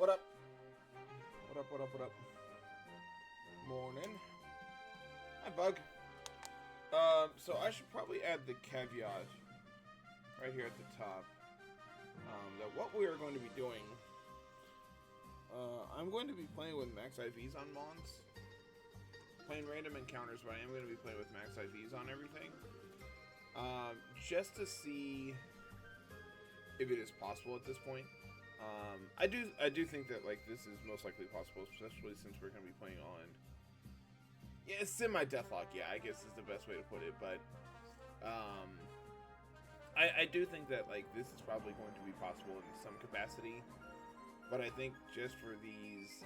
What up? What up, what up, what up? Morning. Hi, Bug. So I should probably add the caveat right here at the top that what we are going to be doing, I'm going to be playing with max IVs on Mons. Playing random encounters, but I am going to be playing with max IVs on everything. Just to see if it is possible at this point. I do think that like this is most likely possible, especially since we're going to be playing on. Yeah, it's semi-deathlock. Yeah, I guess is the best way to put it. But I do think that like this is probably going to be possible in some capacity. But I think just for these,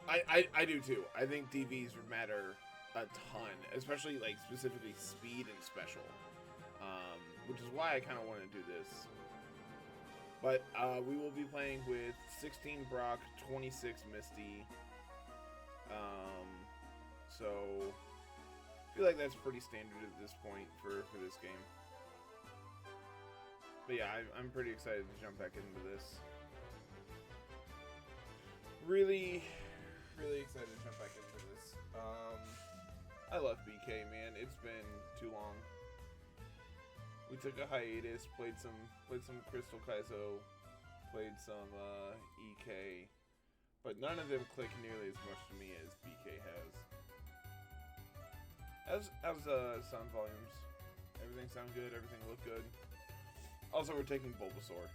I do too. I think DVs matter a ton, especially like specifically speed and special, which is why I kind of want to do this. But we will be playing with 16 Brock, 26 Misty. So I feel like that's pretty standard at this point for this game. But yeah, I'm pretty excited to jump back into this. Really excited to jump back into this. I love BK, man. It's been too long. We took a hiatus, played some Crystal Kaizo, played some EK, but none of them click nearly as much to me as BK has. How's sound volumes? Everything sound good? Everything look good? Also, we're taking Bulbasaur.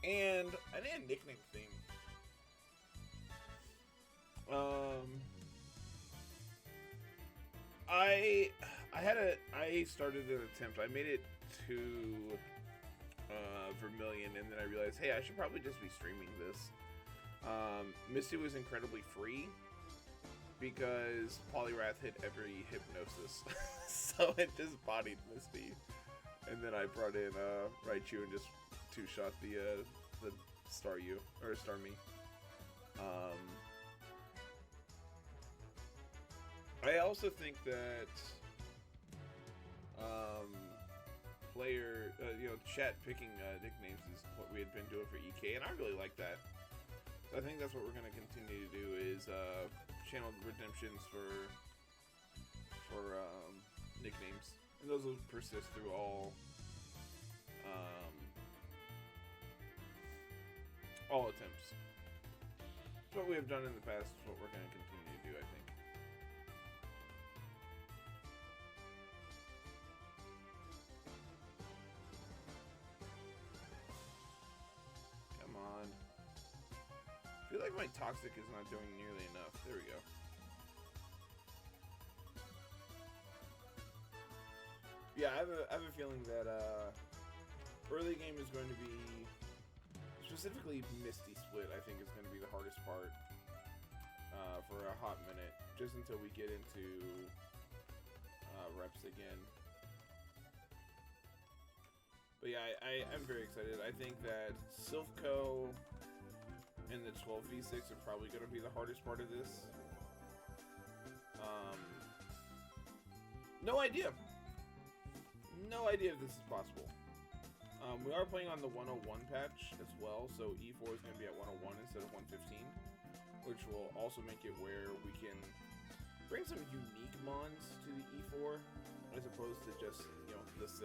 And I need a nickname theme. I started an attempt. I made it to Vermilion, and then I realized, hey, I should probably just be streaming this. Misty was incredibly free because Poliwrath hit every Hypnosis, so it just bodied Misty. And then I brought in Raichu and just two-shot the Staryu or Starmie. I also think that chat picking nicknames is what we had been doing for EK, and I really like that. So I think that's what we're going to continue to do is channel redemptions for nicknames, and those will persist through all attempts. It's what we have done in the past. It's what we're going to continue to do, I think. Come on. I feel like my Toxic is not doing nearly enough. There we go. Yeah, I have a feeling that early game is going to be, specifically Misty Split, I think is going to be the hardest part for a hot minute, just until we get into reps again. But yeah, I'm very excited. I think that Silphco and the 12v6 are probably going to be the hardest part of this. No idea. No idea if this is possible. We are playing on the 101 patch as well, so E4 is going to be at 101 instead of 115, which will also make it where we can bring some unique mons to the E4 as opposed to just, the 6.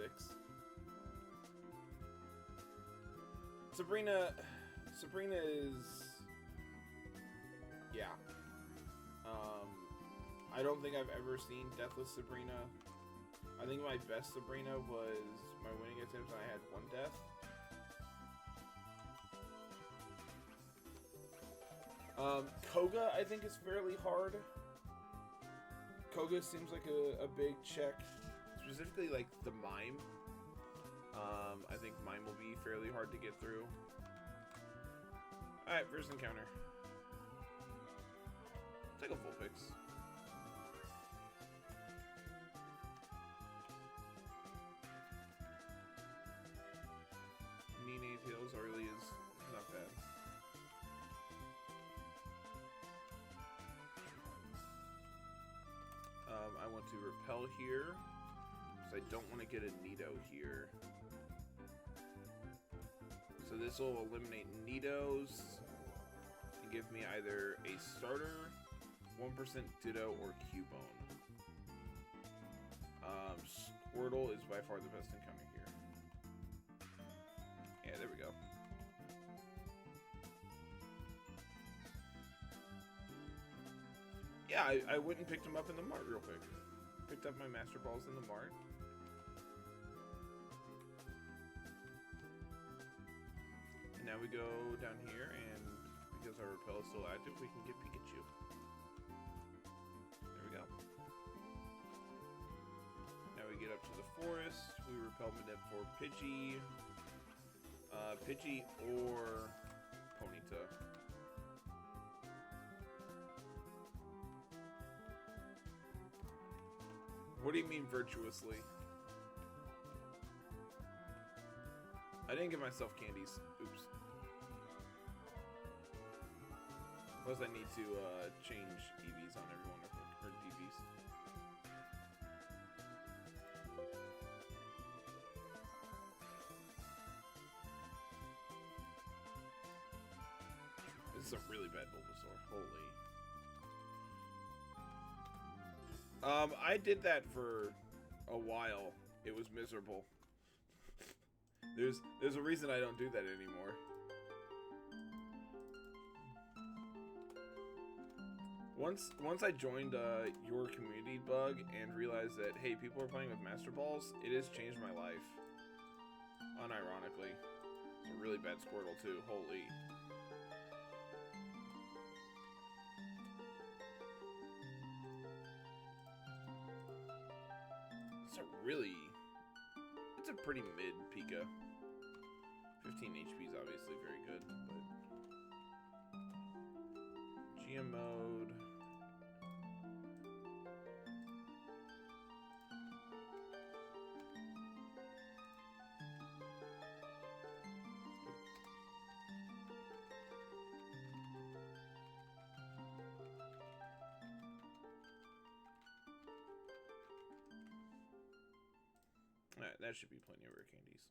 Sabrina is, yeah. I don't think I've ever seen Deathless Sabrina. I think my best Sabrina was my winning attempts, and I had 1 death. Koga, I think, is fairly hard. Koga seems like a big check. Specifically, like, the Mime. I think Mime will be fairly hard to get through. Alright, first encounter. Take a full picks. Nene Tails early is not bad. I want to repel here, because I don't want to get a Nido here. So this will eliminate Nidos and give me either a starter, 1% Ditto, or Cubone. Squirtle is by far the best encounter here. Yeah, there we go. Yeah, I went and picked them up in the mart real quick. Picked up my Master Balls in the mart. And now we go down here, and because our repel is still active, we can get Pikachu. There we go. Now we get up to the forest. We repel Manip for Pidgey. Pidgey or Ponyta. What do you mean virtuously? I didn't give myself candies. Oops. Plus I need to change EVs on everyone, or DVs. This is a really bad Bulbasaur. Holy. I did that for a while. It was miserable. There's a reason I don't do that anymore. Once I joined your community bug and realized that, hey, people are playing with Master Balls, it has changed my life. Unironically. It's a really bad Squirtle too. Holy. It's a pretty mid Pika. 15 HP is obviously very good, but GM mode. Alright, that should be plenty of rare candies.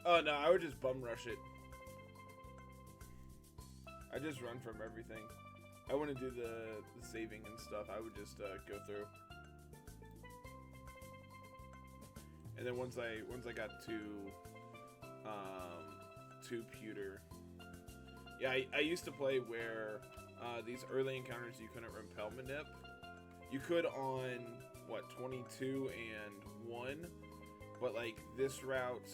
Oh no, I would just bum rush it. I just run from everything. I wouldn't do the saving and stuff. I would just go through. And then once I got to pewter. Yeah, I used to play where these early encounters you couldn't repel Manip. You could on, what, 22 and 1, but like this route,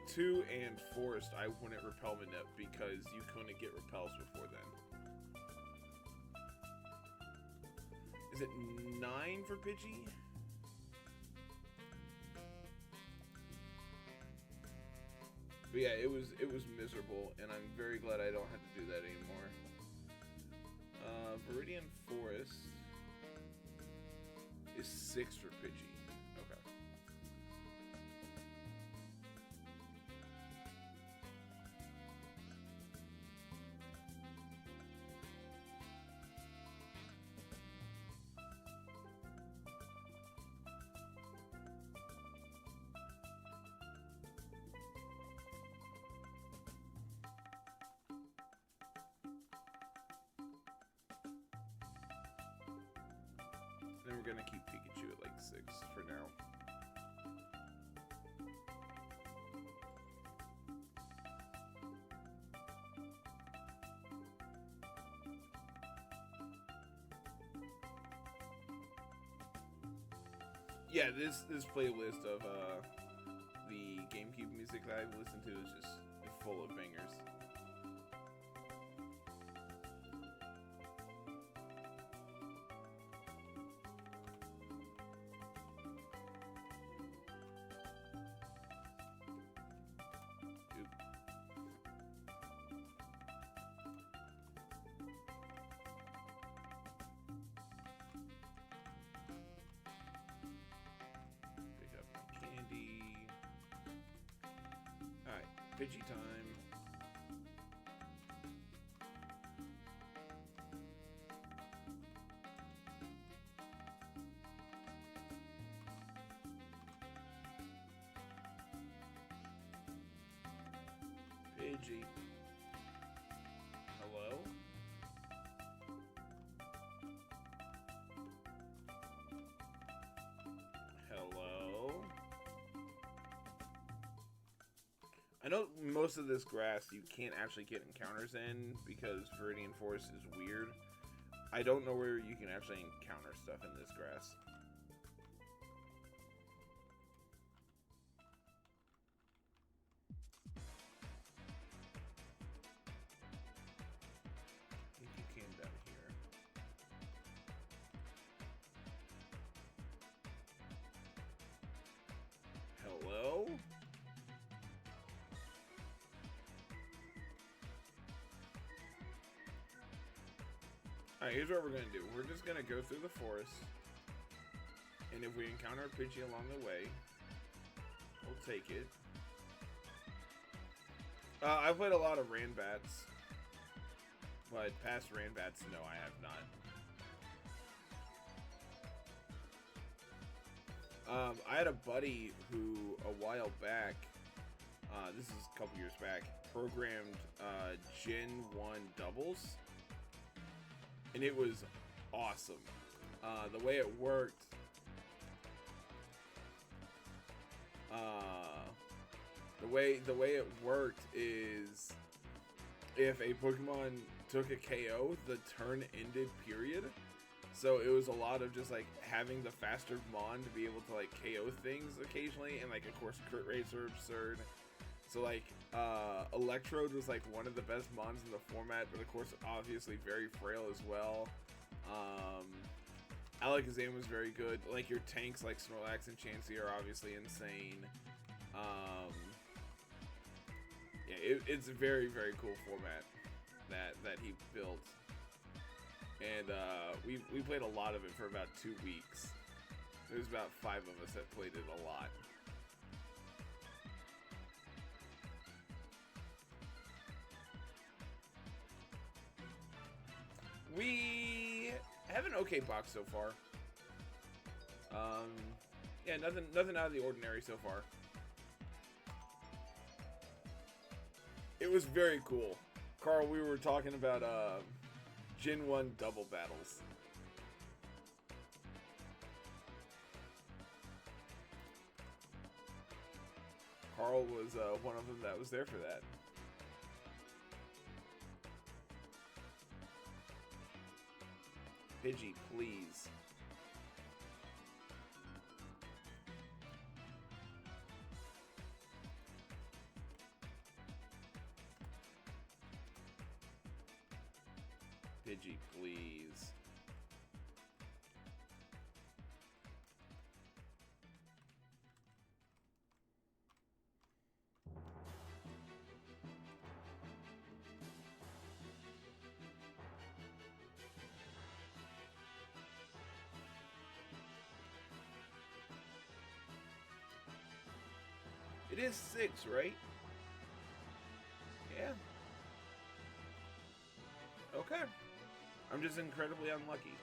2 and Forest, I wouldn't repel Manip because you couldn't get repels before then. Is it 9 for Pidgey? But yeah, it was miserable, and I'm very glad I don't have to do that anymore. Viridian Forest is 6 for Pidgey. Okay. Then we're gonna keep Pikachu at like 6 for now. Yeah, this playlist of the GameCube music that I've listened to is just full of bangers. Pidgey time. I know most of this grass you can't actually get encounters in because Viridian Forest is weird. I don't know where you can actually encounter stuff in this grass. I think you can down here. Hello? Alright, here's what we're gonna do. We're just gonna go through the forest. And if we encounter a Pidgey along the way, we'll take it. I've played a lot of Ranbats. But past Ranbats, no, I have not. I had a buddy who, a while back, this is a couple years back, programmed Gen 1 doubles. And it was awesome. The way it worked, the way it worked is if a Pokemon took a KO, the turn ended, period. So it was a lot of just like having the faster Mon to be able to like KO things occasionally, and like of course crit rates are absurd. So like Electrode was like one of the best Mons in the format, but of course obviously very frail as well. Alakazam was very good. Like your tanks like Snorlax and Chansey are obviously insane. Yeah, it's a very, very cool format that he built. And we played a lot of it for about 2 weeks. There's about 5 of us that played it a lot. We have an okay box so far. Yeah, nothing out of the ordinary so far. It was very cool. Carl, we were talking about Gen 1 double battles. Carl was one of them that was there for that. Pidgey, please. Pidgey, please. It is 6, right? Yeah. Okay. I'm just incredibly unlucky.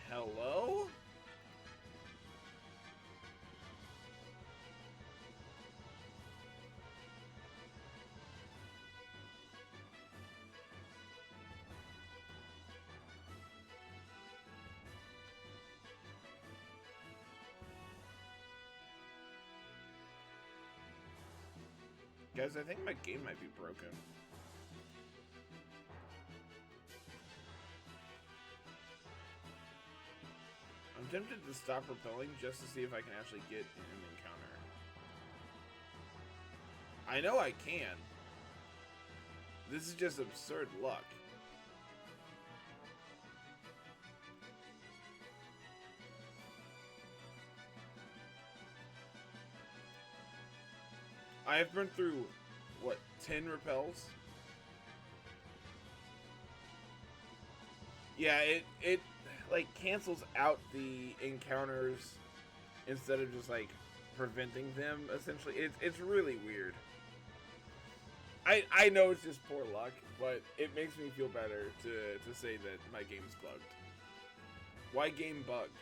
Hello? Guys, I think my game might be broken. I'm tempted to stop repelling just to see if I can actually get an encounter. I know I can. This is just absurd luck. I have burned through, what, 10 repels? Yeah, it like cancels out the encounters instead of just like preventing them, essentially. It's really weird. I know it's just poor luck, but it makes me feel better to say that my game's bugged. Why game bugged?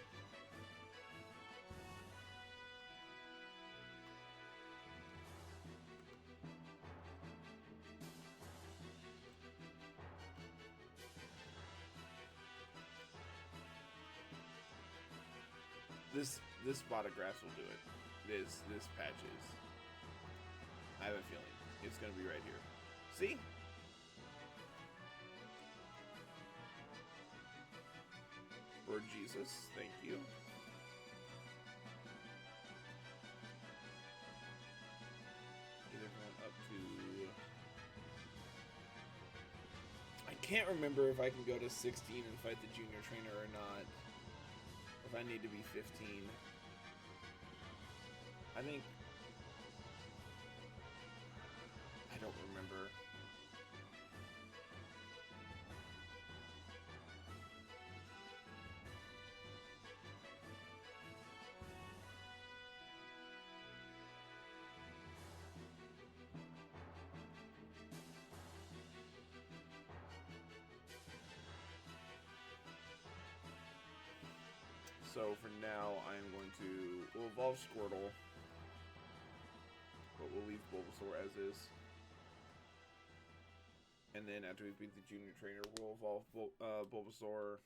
This spot of grass will do it. This patch is. I have a feeling it's gonna be right here. See? Lord Jesus, thank you. Get everyone up to... I can't remember if I can go to 16 and fight the junior trainer or not. If I need to be 15. I think... I don't remember. So for now, I'm going to... We'll evolve Squirtle. But we'll leave Bulbasaur as is. And then after we beat the junior trainer, we'll evolve Bulbasaur.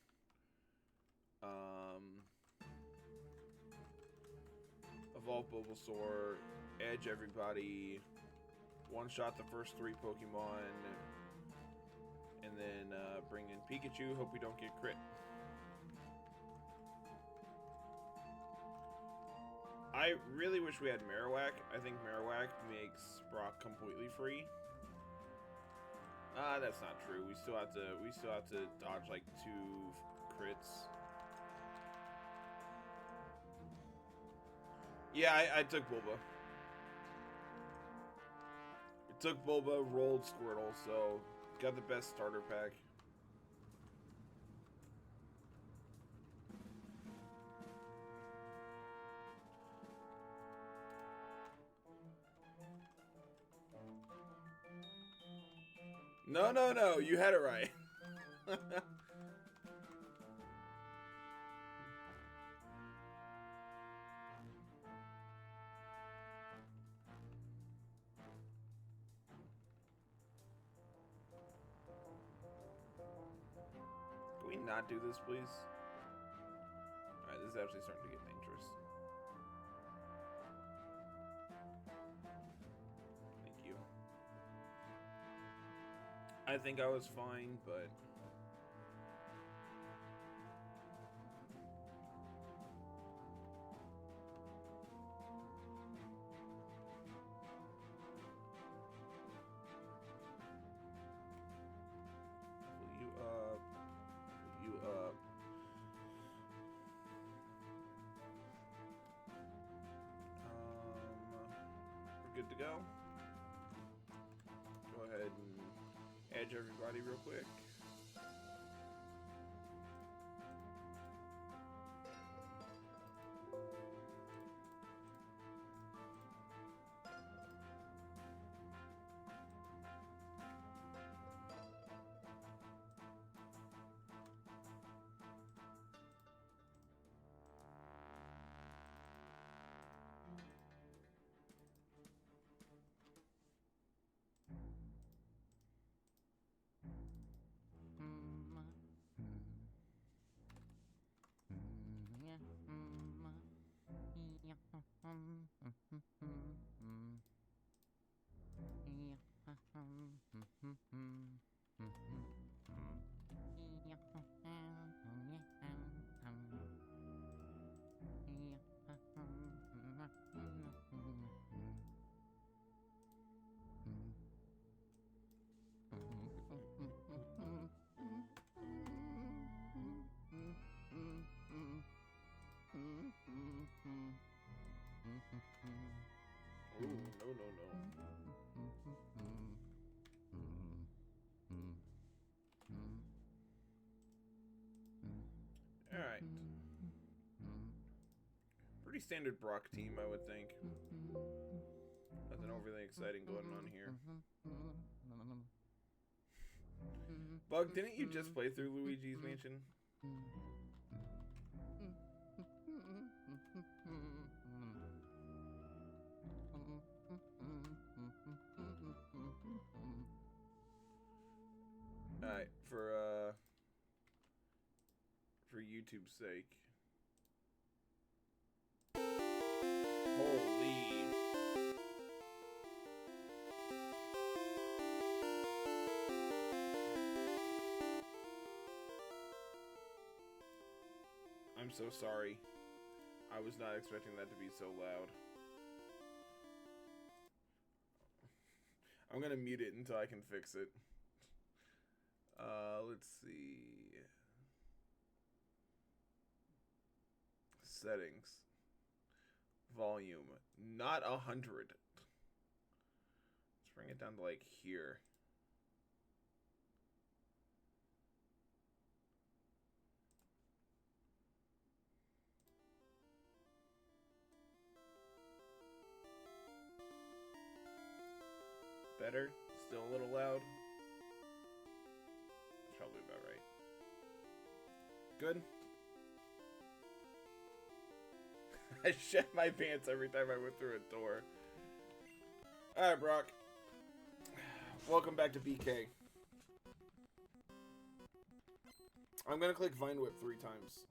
Evolve Bulbasaur. Edge everybody. One-shot the first 3 Pokemon. And then bring in Pikachu. Hope we don't get crit. I really wish we had Marowak. I think Marowak makes Brock completely free. That's not true. We still have to dodge like 2 crits. Yeah, I took Bulba. I took Bulba, rolled Squirtle, so got the best starter pack. No, you had it right. Can we not do this, please? Alright, this is actually starting to get dangerous. Thank you. I think I was fine, but... Good to go. Go ahead and edge everybody real quick. Alright. Pretty standard Brock team, I would think. Nothing overly exciting going on here. Bug, didn't you just play through Luigi's Mansion? Alright, for YouTube's sake. I'm so sorry. I was not expecting that to be so loud. I'm gonna mute it until I can fix it. Let's see. Settings. Volume. Not 100. Let's bring it down to like here. Better? Still a little loud? That's probably about right. Good? I shat my pants every time I went through a door. Alright, Brock. Welcome back to BK. I'm gonna click Vine Whip 3 times.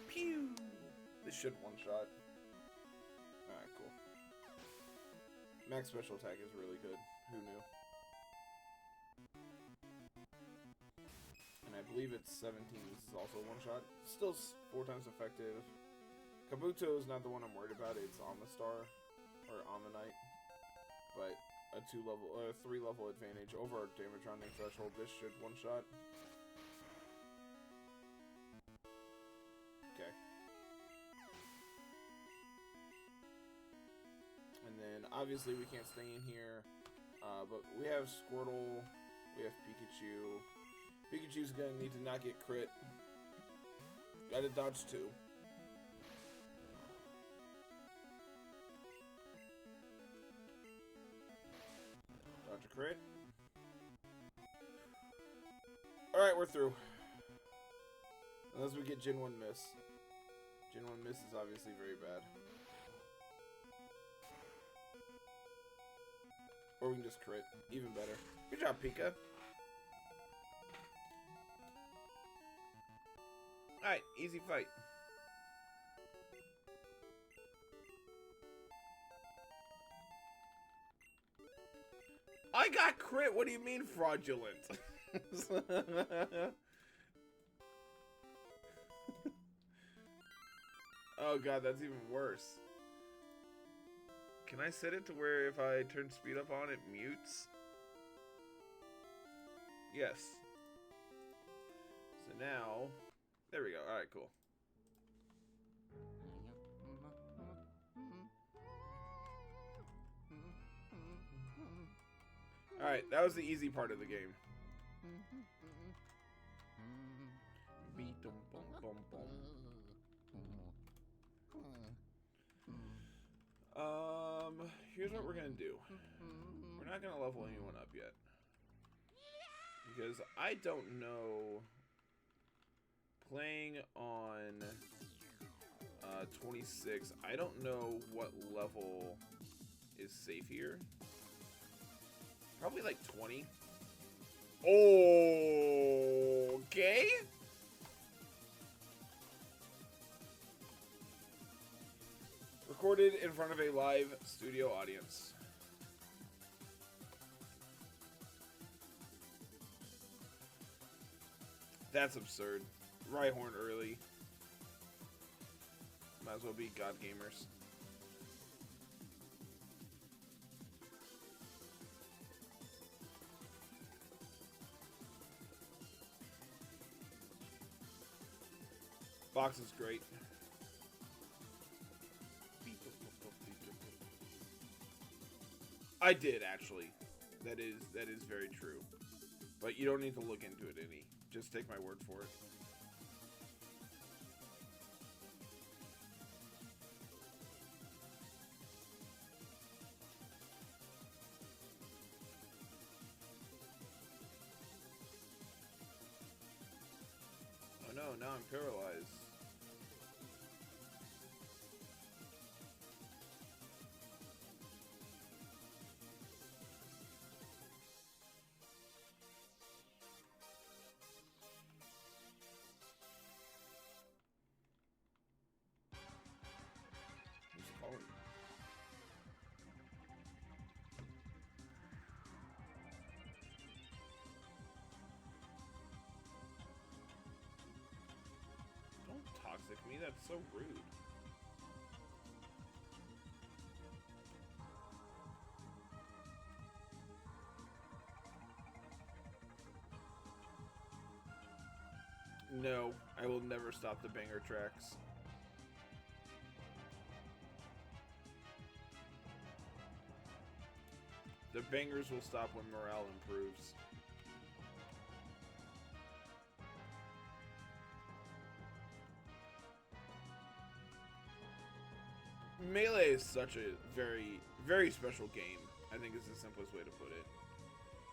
Pew! This should one-shot. Alright, cool. Max special attack is really good. Who knew? And I believe it's 17 is also one-shot. Still 4 times effective. Kabuto is not the one I'm worried about. It's Amistar or Ammonite, but a 3-level advantage over our damage rounding threshold. This should one-shot. Okay. And then obviously we can't stay in here, but we have Squirtle, we have Pikachu. Pikachu's gonna need to not get crit. Gotta dodge 2. Dodge a crit. Alright, we're through. Unless we get Gen 1 miss. Gen 1 miss is obviously very bad. Or we can just crit. Even better. Good job, Pika. Alright, easy fight. I got crit! What do you mean fraudulent? Oh god, that's even worse. Can I set it to where if I turn speed up on it mutes? Yes. So now, there we go. Alright, cool. Alright, that was the easy part of the game. Here's what we're gonna do. We're not gonna level anyone up yet. Because I don't know, playing on 26, I don't know what level is safe here. Probably like 20. Okay. Recorded in front of a live studio audience. That's absurd. Rhyhorn early. Might as well be God Gamers. Box is great. I did actually. That is very true. But you don't need to look into it any. Just take my word for it. Oh no, now I'm paralyzed. Who's calling me? That's so rude. No, I will never stop the banger tracks. The bangers will stop when morale improves. Melee is such a very, very special game. I think is the simplest way to put it.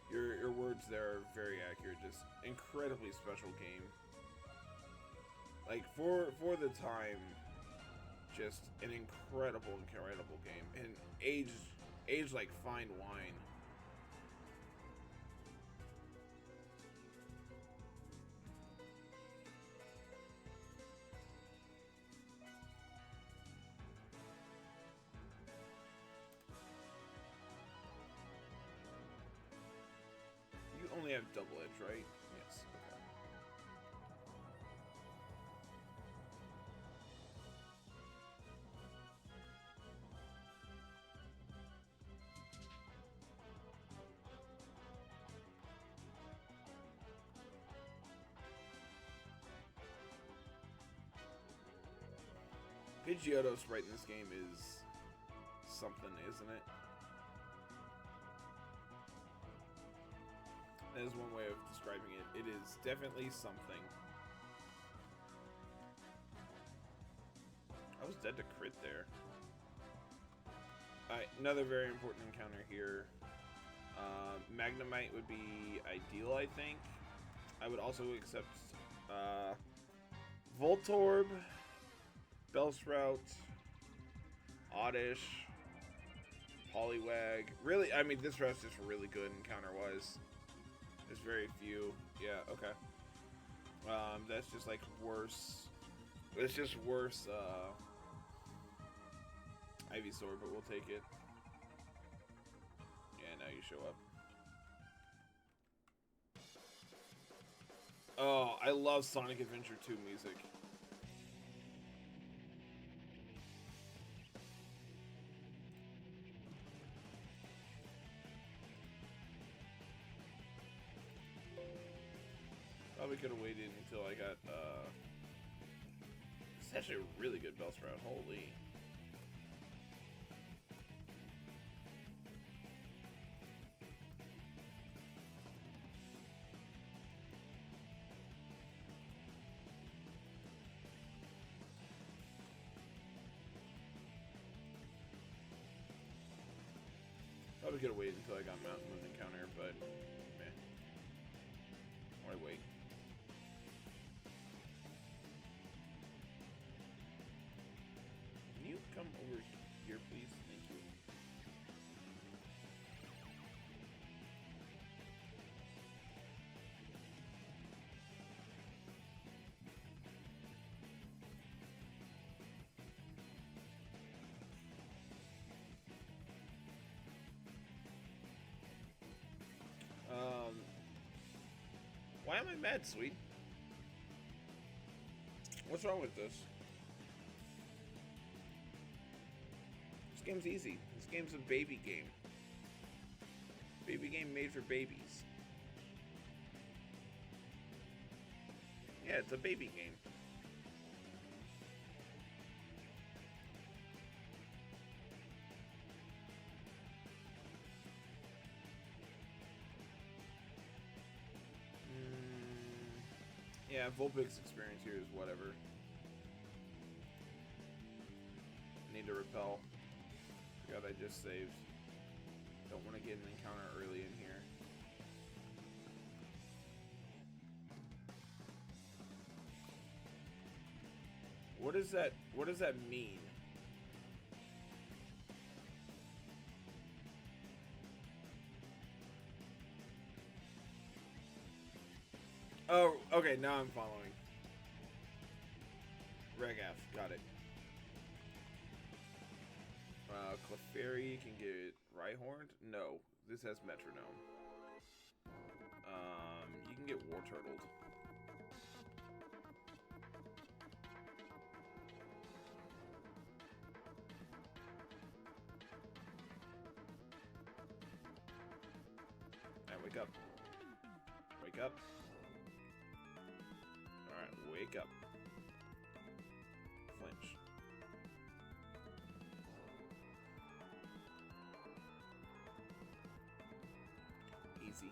Your words there are very accurate. Just incredibly special game. Like for the time, just an incredible game, and aged like fine wine. You only have double edge, right? Yes. Okay. Pidgeotto sprite in this game is something, isn't it? That is one way of describing it. It is definitely something. I was dead to crit there. Alright, another very important encounter here. Magnemite would be ideal, I think. I would also accept Voltorb, Bellsprout, Oddish, Poliwag. Really, I mean, this route's just really good encounter-wise. There's very few. Yeah, okay. That's just like worse. It's just worse, Ivysaur, but we'll take it. Yeah, now you show up. Oh, I love Sonic Adventure 2 music. Probably could have waited until I got, it's actually a really good Bellsprout, holy. Probably could have waited until I got Mountain Moon encounter, but meh. Why wait? Can you come over here, please? Thank you. Why am I mad, sweet? What's wrong with this? This game's easy. This game's a baby game. Baby game made for babies. Yeah, it's a baby game. Yeah, Vulpix experience here is whatever. Need to repel. Forgot I just saved. Don't want to get an encounter early in here. What does that mean? Oh, okay, now I'm following. Regaf, got it. Clefairy can get Rhyhorned? No, this has Metronome. You can get Warturtled. wake up. Wake up. Alright, wake up. Flinch. Easy.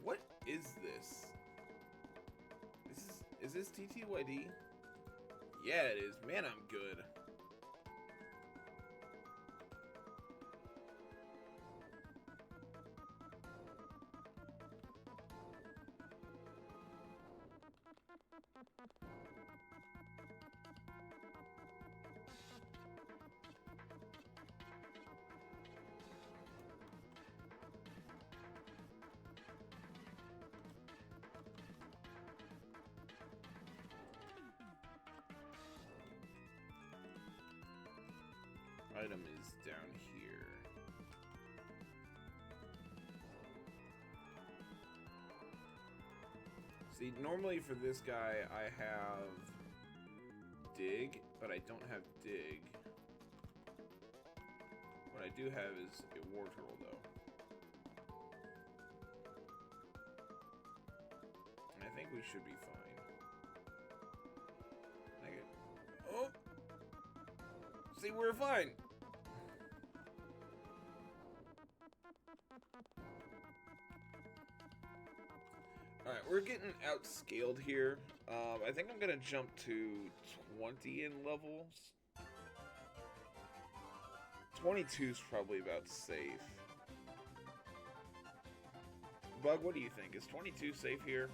What is this? Is this TTYD? Yeah, it is. Man, I'm good. Item is down here. See, normally for this guy, I have dig, but I don't have dig. What I do have is a war turtle, though. And I think we should be fine. Oh! See, we're fine! Alright, we're getting outscaled here. I think I'm gonna jump to 20 in levels. 22 is probably about safe. Bug, what do you think? Is 22 safe here?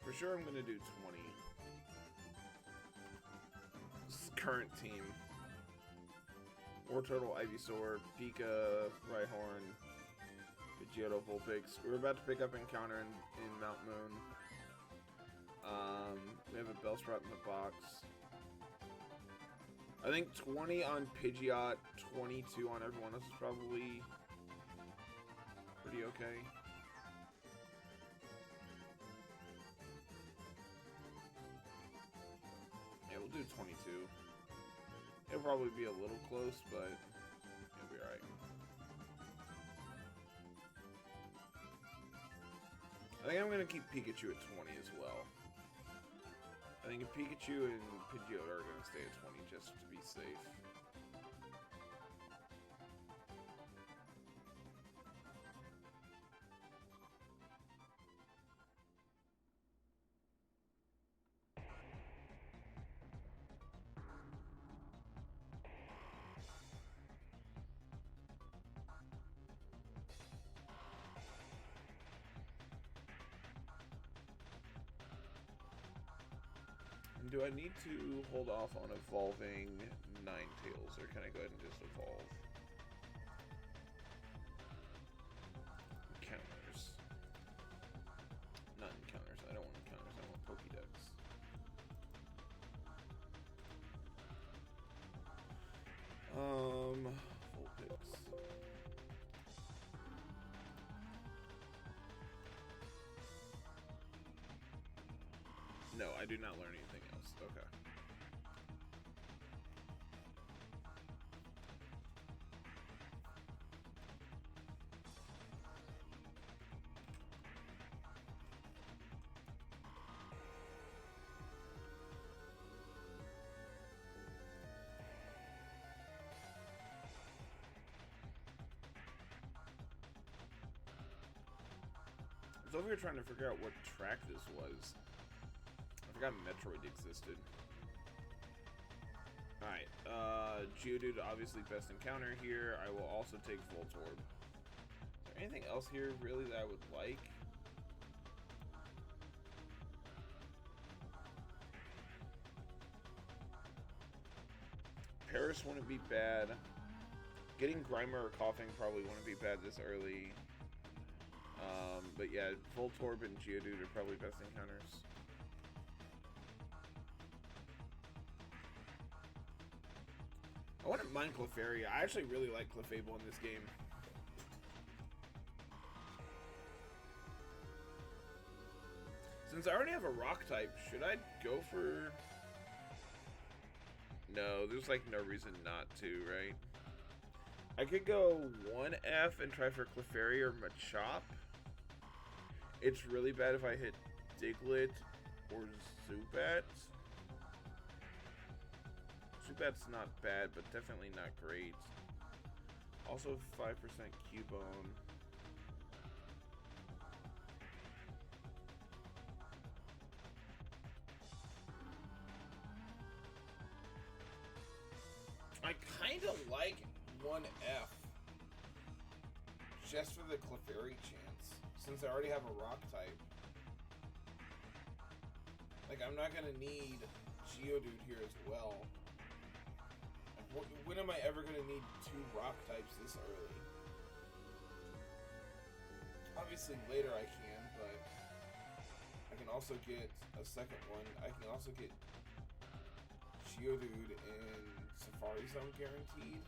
For sure I'm gonna do 20. This is current team. War Turtle, Ivysaur, Pika, Rhyhorn, Pidgeotto, Vulpix. We're about to pick up Encounter in Mount Moon. We have a Bellsprout in the box. I think 20 on Pidgeot, 22 on everyone else is probably pretty okay. Yeah, we'll do 22. It'll probably be a little close, but it'll be alright. I think I'm going to keep Pikachu at 20 as well. I think Pikachu and Pidgeotto are going to stay at 20 just to be safe. Do I need to hold off on evolving Ninetales, or can I go ahead and just evolve? Encounters. Not encounters. I don't want encounters. I want Pokédex. Vulpix. No, I do not learn anything else. Okay. I was over here trying to figure out what track this was. I forgot Metroid existed. Alright, Geodude, obviously best encounter here. I will also take Voltorb. Is there anything else here, really, that I would like? Paris wouldn't be bad. Getting Grimer or Coughing probably wouldn't be bad this early. But yeah, Voltorb and Geodude are probably best encounters. I wouldn't mind Clefairy. I actually really like Clefable in this game. Since I already have a rock type, should I go for... No, there's like no reason not to, right? I could go 1F and try for Clefairy or Machop. It's really bad if I hit Diglett or Zubat. Zubat's not bad, but definitely not great. Also 5% Cubone. I kind of like 1F just for the Clefairy chance, since I already have a rock type. Like, I'm not gonna need Geodude here as well. When am I ever gonna need 2 rock types this early? Obviously later I can, but I can also get a second one. I can also get Geodude in Safari Zone guaranteed,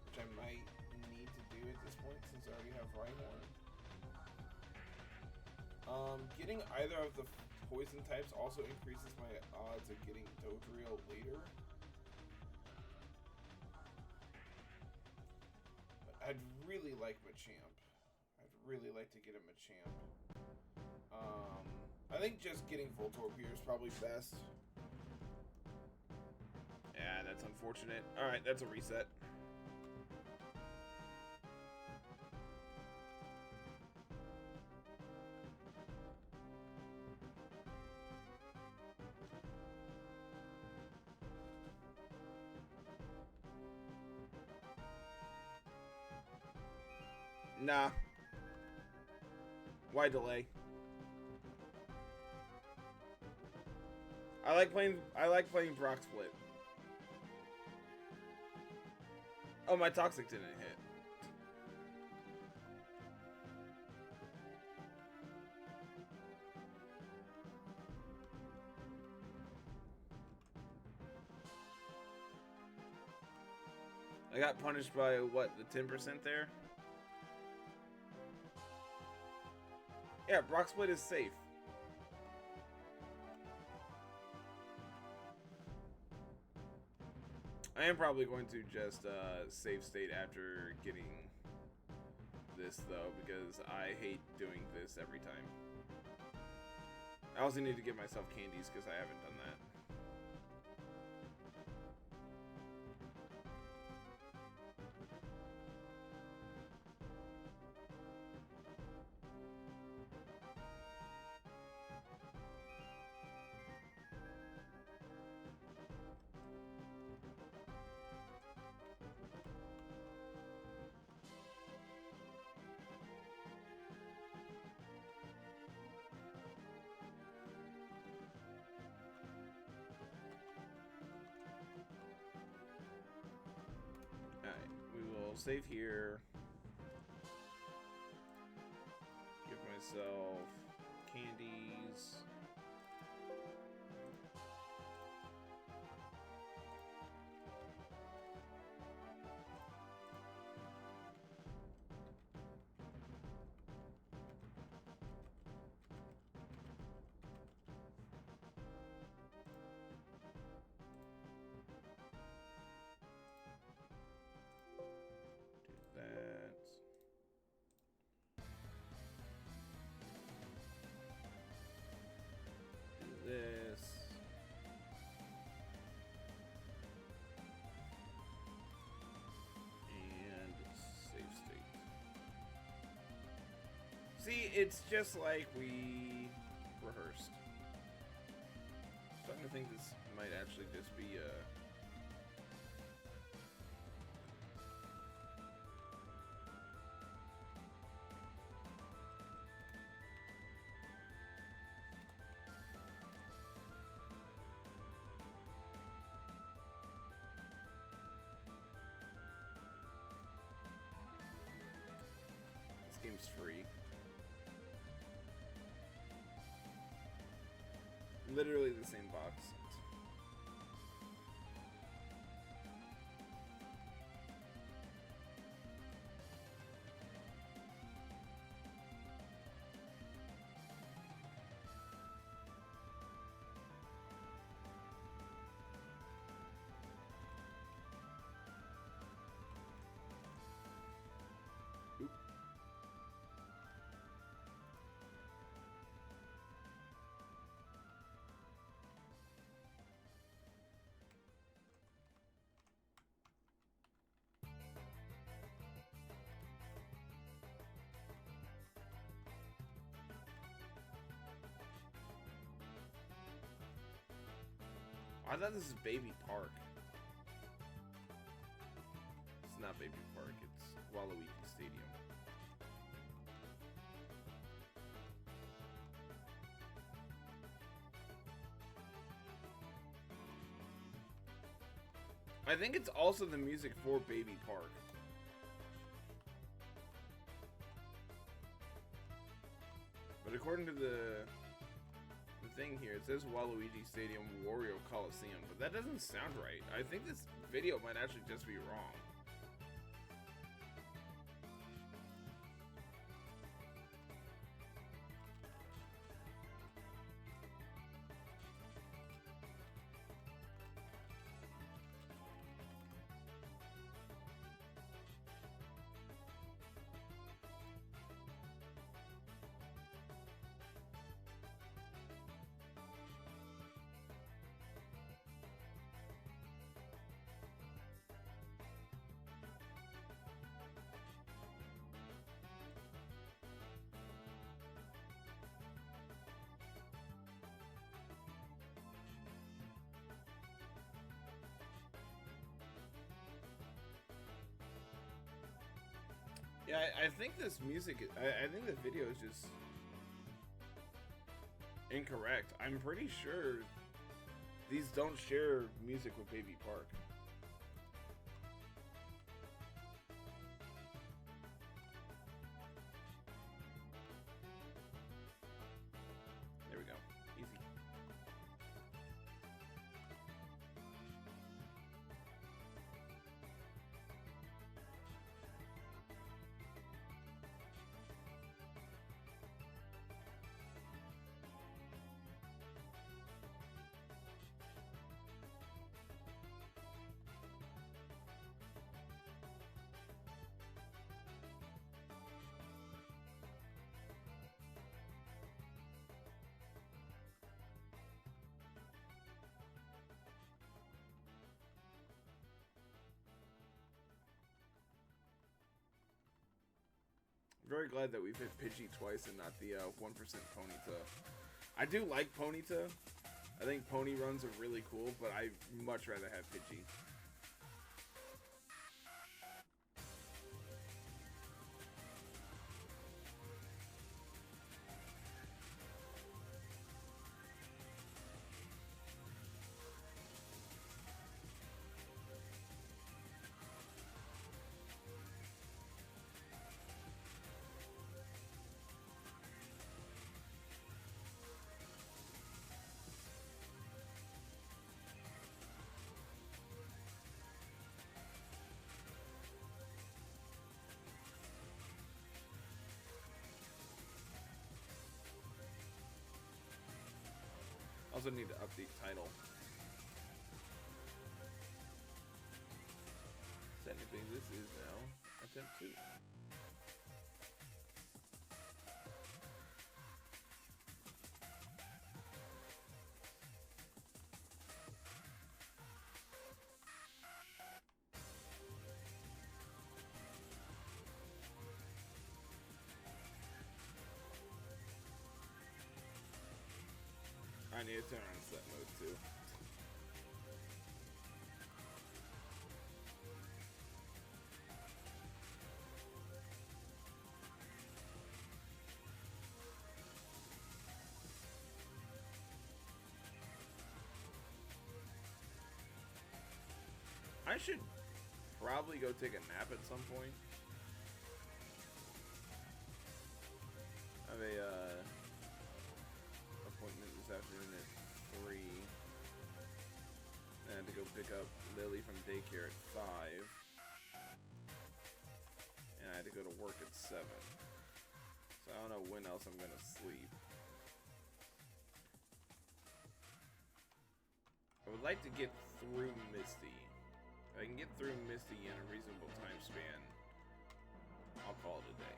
which I might need to do at this point since I already have Rhyhorn. Getting either of the poison types also increases my odds of getting Dodrio later. But I'd really like Machamp. I'd really like to get a Machamp. I think just getting Voltorb here is probably best. Yeah, that's unfortunate. Alright, that's a reset. Nah. Why delay? I like playing Brock Split. Oh, my Toxic didn't hit. I got punished by what, the 10% there? Yeah, Brock Split is safe. I am probably going to just save state after getting this though, because I hate doing this every time. I also need to give myself candies because I haven't done that. Save here. Give myself candies. This. And save state. See, it's just like we rehearsed. I'm starting to think this might actually just be game's free. Literally the same box. I thought this is Baby Park. It's not Baby Park, it's Waluigi Stadium. I think it's also the music for Baby Park. But according to the thing here, it says Waluigi Stadium, Wario Coliseum, but that doesn't sound right. I think this video might actually just be wrong. Yeah, I think this music, I think the video is just incorrect. I'm pretty sure these don't share music with Baby Park. There we go. Easy. Very glad that we've hit Pidgey twice and not the 1% Ponyta. I do like Ponyta. I think Pony runs are really cool, but I'd much rather have Pidgey. Also need to update title. Technically, this is now attempt 2. I need to turn on set mode too. I should probably go take a nap at some point. I have a appointment this afternoon at 3. I had to go pick up Lily from daycare at 5. And I had to go to work at 7. So I don't know when else I'm gonna sleep. I would like to get through Misty. If I can get through Misty in a reasonable time span, I'll call it a day.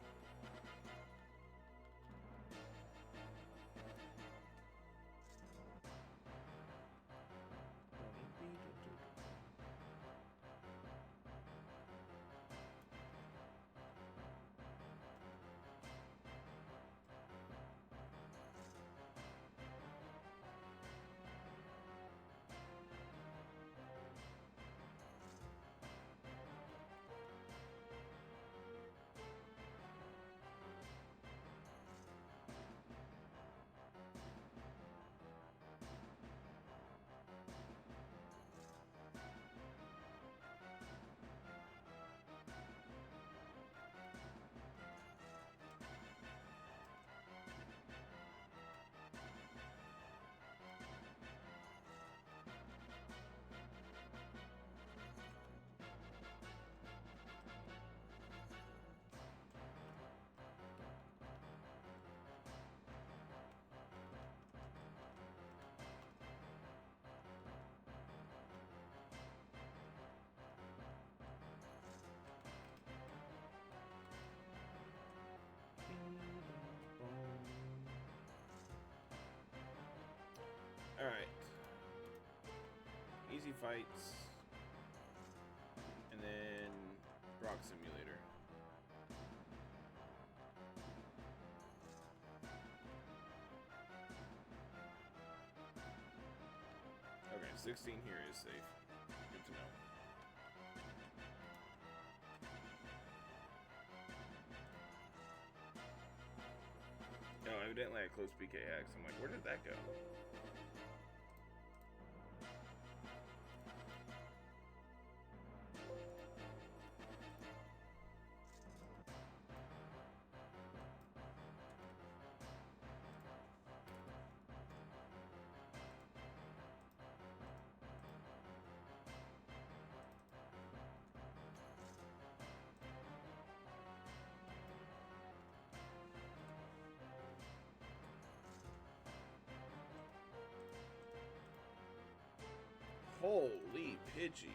fights, and then Rock Simulator. Okay, 16 here is safe. Good to know. No, evidently I closed PK Hacks. I'm like, where did that go? Holy Pidgey.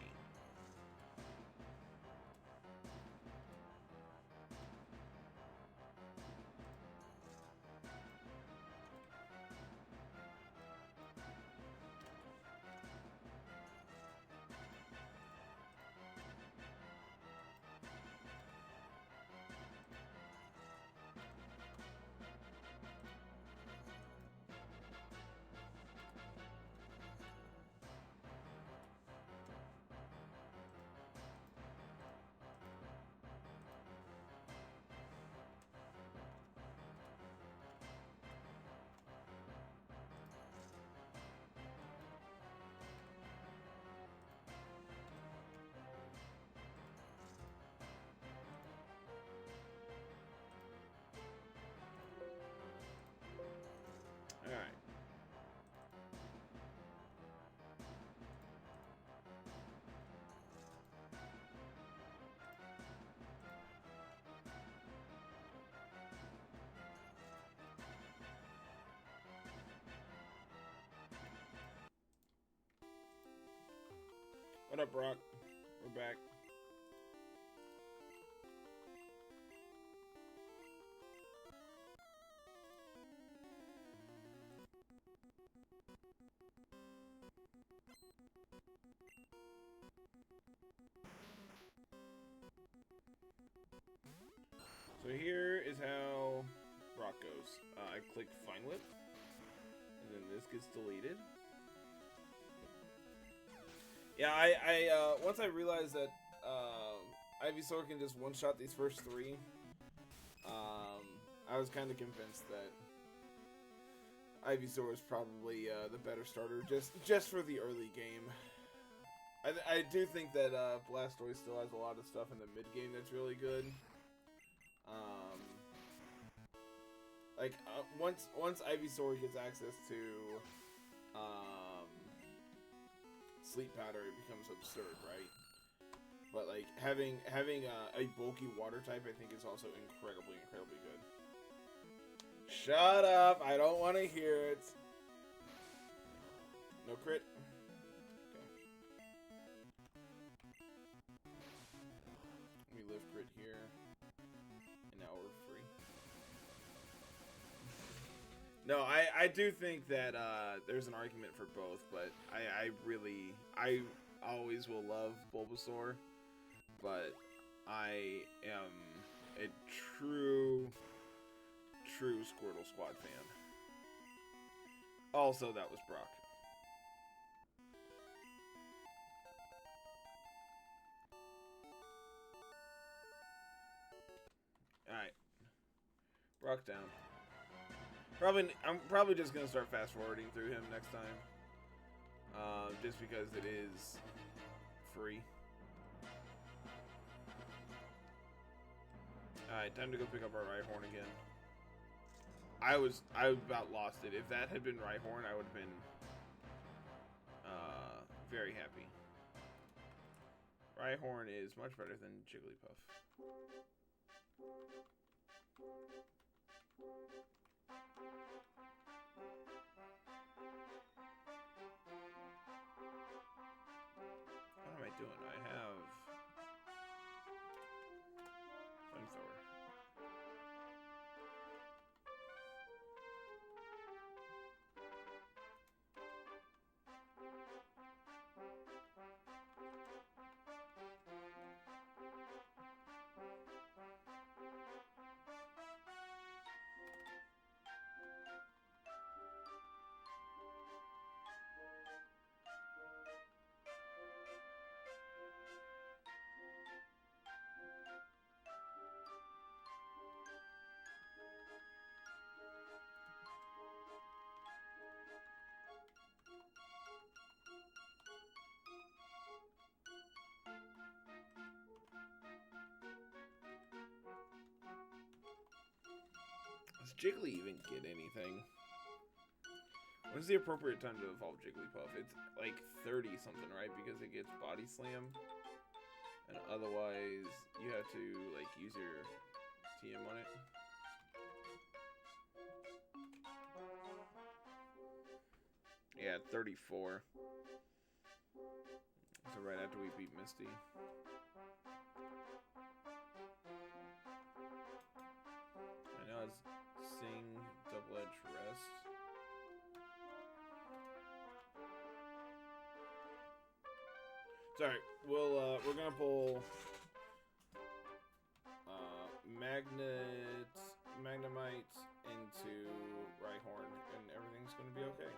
Alright. What up, Brock? We're back. So here is how Brock goes. I click Fine Whip, and then this gets deleted. Yeah, I once I realized that Ivysaur can just one-shot these first three, I was kind of convinced that Ivysaur is probably the better starter, just for the early game. I do think that Blastoise still has a lot of stuff in the mid game that's really good. Like once Ivysaur gets access to Sleep Powder, it becomes absurd, right? But like having a bulky water type, I think is also incredibly good. Shut up! I don't want to hear it. No crit. Okay. Let me live crit here, and now we're free. No, I do think that there's an argument for both, but I always will love Bulbasaur, but I am a true Squirtle Squad fan. Also, that was Brock. Alright. Brock down. I'm probably just gonna start fast forwarding through him next time. Just because it is free. Alright, time to go pick up our Rhyhorn again. I about lost it. If that had been Rhyhorn, I would have been very happy. Rhyhorn is much better than Jigglypuff. What am I doing? I have Flamethrower. Does Jiggly even get anything? When's the appropriate time to evolve Jigglypuff? It's like 30 something, right? Because it gets Body Slam. And otherwise, you have to like use your TM on it. Yeah, 34. So right after we beat Misty. And now it's Sing, Double Edge, Rest. Sorry, we're gonna pull Magnemite into Rhyhorn, and everything's gonna be okay.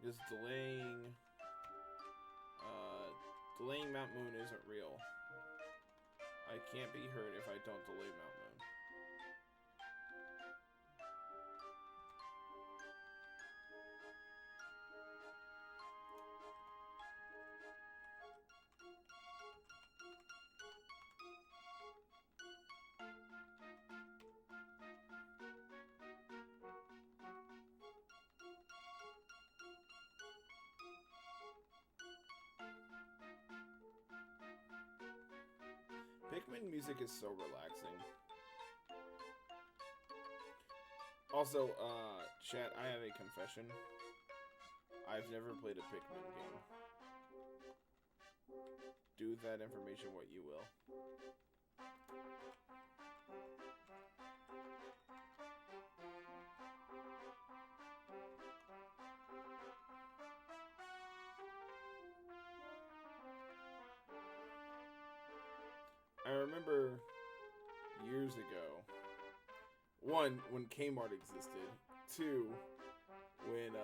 Just delaying Mount Moon isn't real. I can't be hurt if I don't delay Mount Moon. Pikmin music is so relaxing. Also, chat, I have a confession. I've never played a Pikmin game. Do with that information what you will. I remember years ago, one, when Kmart existed, two, when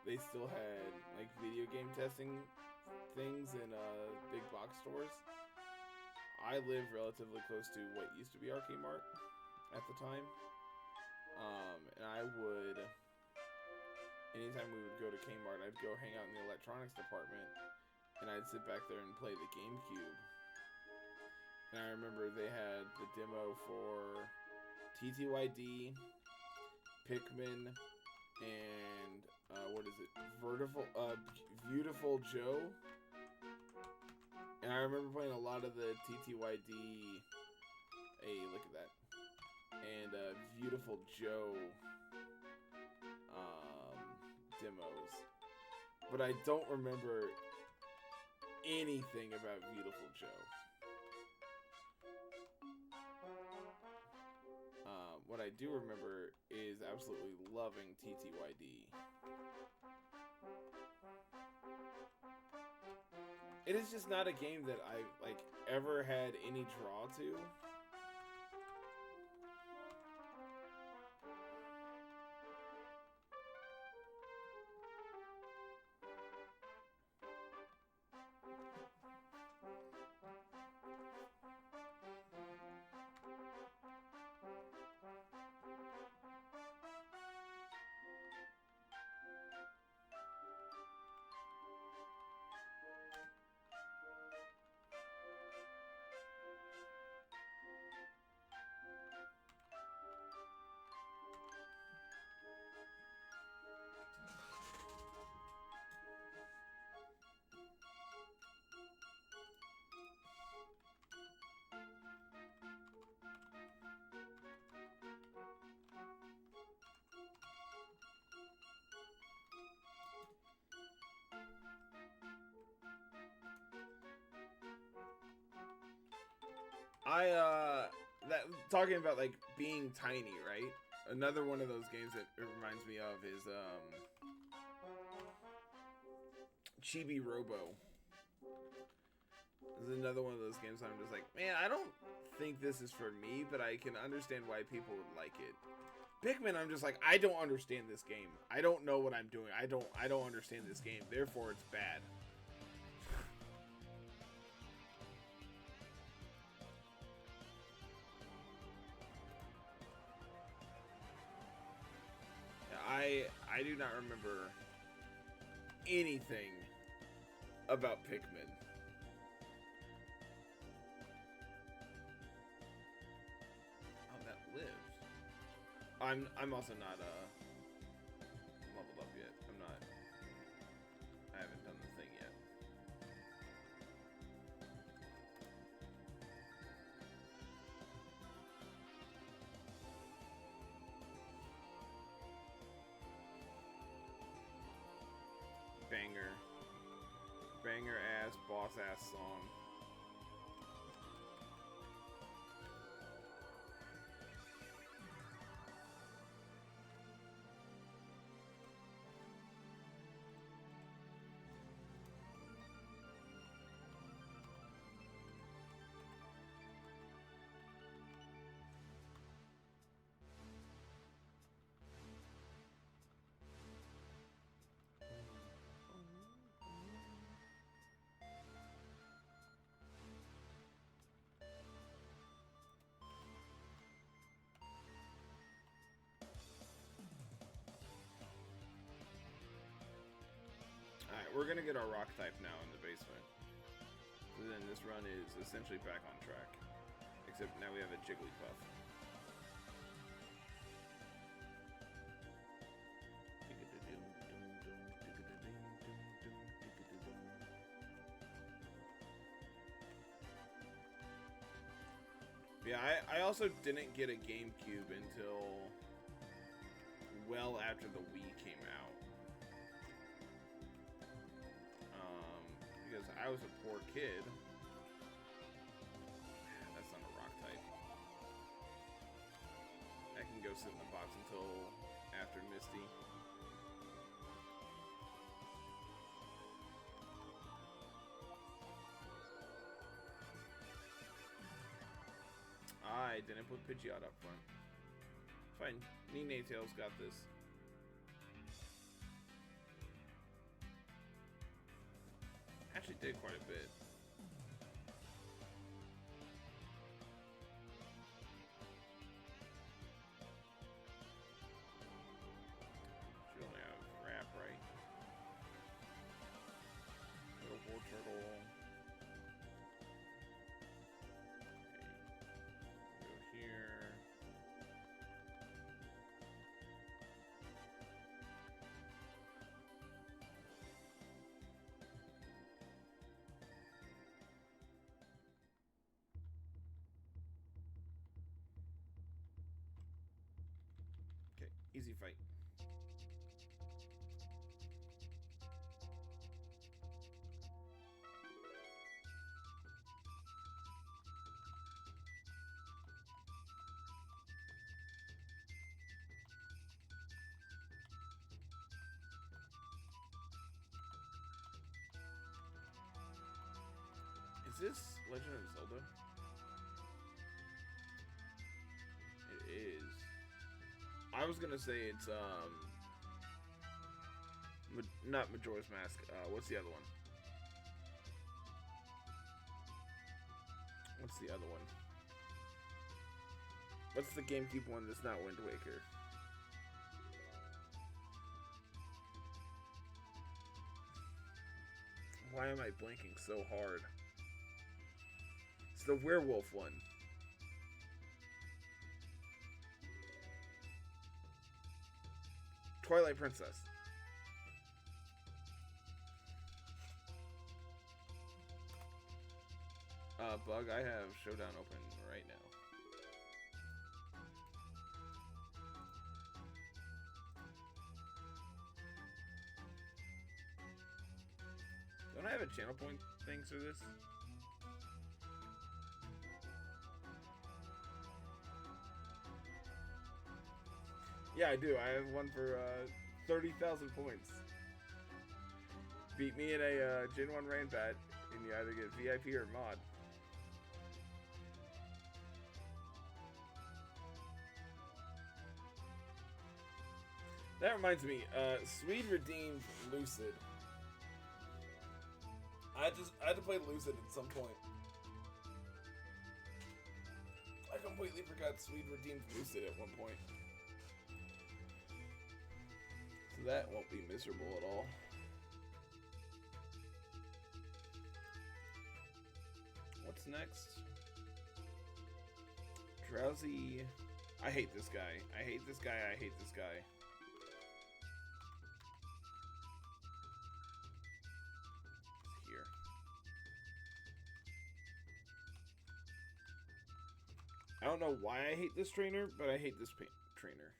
they still had like video game testing things in big box stores. I lived relatively close to what used to be our Kmart at the time, and I would, anytime we would go to Kmart, I'd go hang out in the electronics department, and I'd sit back there and play the GameCube. And I remember they had the demo for TTYD, Pikmin, and what is it? Beautiful Joe. And I remember playing a lot of the TTYD. Hey, look at that. And Beautiful Joe demos. But I don't remember anything about Beautiful Joe. What I do remember is absolutely loving TTYD. It is just not a game that I like ever had any draw to. Talking about like being tiny, right? Another one of those games that it reminds me of is Chibi Robo. This is another one of those games I'm just like, man, I don't think this is for me, but I can understand why people would like it. Pikmin, I'm just like, I don't understand this game. I don't know what I'm doing. I don't understand this game. Therefore, it's bad. I do not remember anything about Pikmin. I'm also not leveled up yet. I haven't done the thing yet. Banger ass, boss ass song. Alright, we're gonna get our rock type now in the basement. So then this run is essentially back on track. Except now we have a Jigglypuff. Yeah, I also didn't get a GameCube until well after the Wii came out. Because I was a poor kid. That's not a rock type. I can go sit in the box until after Misty. I didn't put Pidgeot up front. Fine. Ninetales got this. Actually did quite a bit. Should only have Wrap, right? Little War Turtle. Okay. Go here. Easy fight. Is this Legend of Zelda? It is. I was gonna say it's not Majora's Mask. What's the other one? What's the other one? What's the GameCube one that's not Wind Waker? Why am I blinking so hard? It's the werewolf one. Twilight Princess. Bug, I have Showdown open right now. Don't I have a channel point thing through this? Yeah, I do. I have one for 30,000 points. Beat me in a Gen 1 rain bat, and you either get VIP or mod. That reminds me, Swede redeemed Lucid. I had to play Lucid at some point. I completely forgot Swede redeemed Lucid at one point. So that won't be miserable at all. What's next? Drowsy I hate this guy. I hate this guy. I hate this guy. Here. I don't know why I hate this trainer, but I hate this trainer.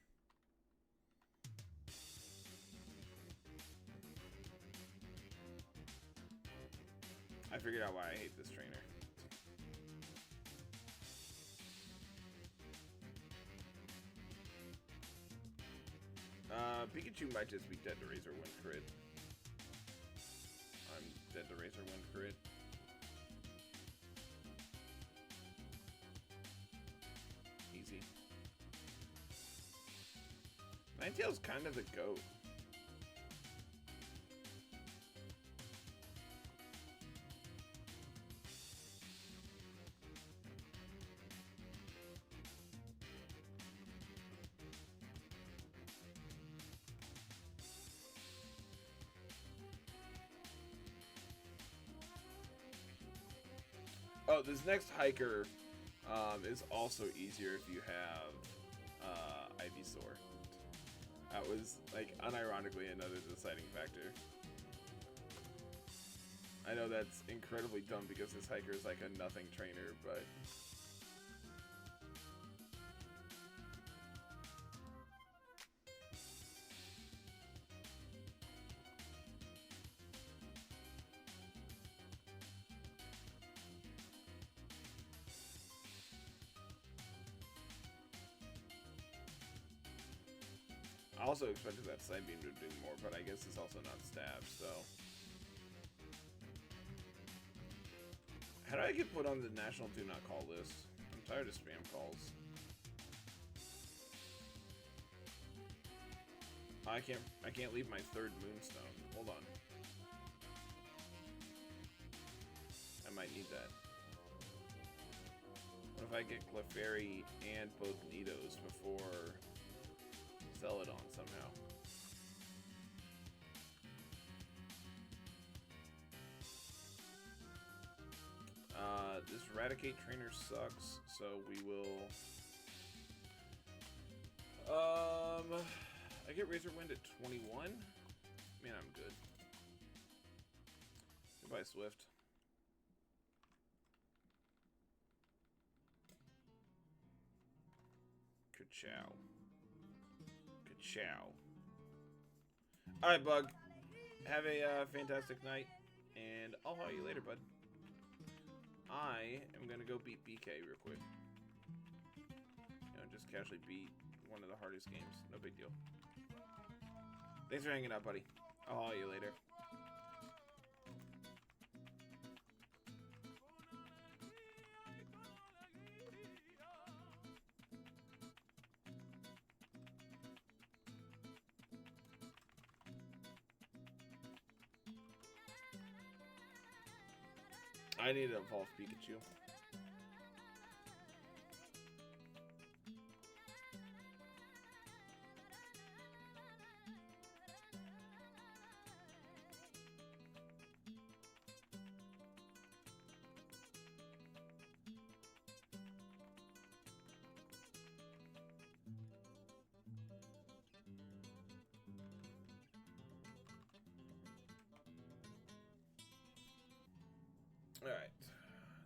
I figured out why I hate this trainer. Pikachu might just be dead to Razor Wind crit. I'm dead to Razor Wind crit. Easy. Ninetale's kind of the GOAT. Oh, this next hiker is also easier if you have Ivysaur. That was, like, unironically another deciding factor. I know that's incredibly dumb because this hiker is like a nothing trainer, but... I also expected that side beam to do more, but I guess it's also not stab, so... How do I get put on the national do not call list? I'm tired of spam calls. I can't leave my third moonstone. Hold on. I might need that. What if I get Clefairy and both Nidos before Celadon somehow? This Raticate trainer sucks, so we will... I get Razor Wind at 21? Man, I'm good. Goodbye, Swift. Ka-chow. Ka-chow. Alright, Bug. Have a fantastic night, and I'll haul you later, bud. I am gonna go beat BK real quick. You know, just casually beat one of the hardest games. No big deal. Thanks for hanging out, buddy. I'll haul you later. I need to evolve Pikachu. Alright.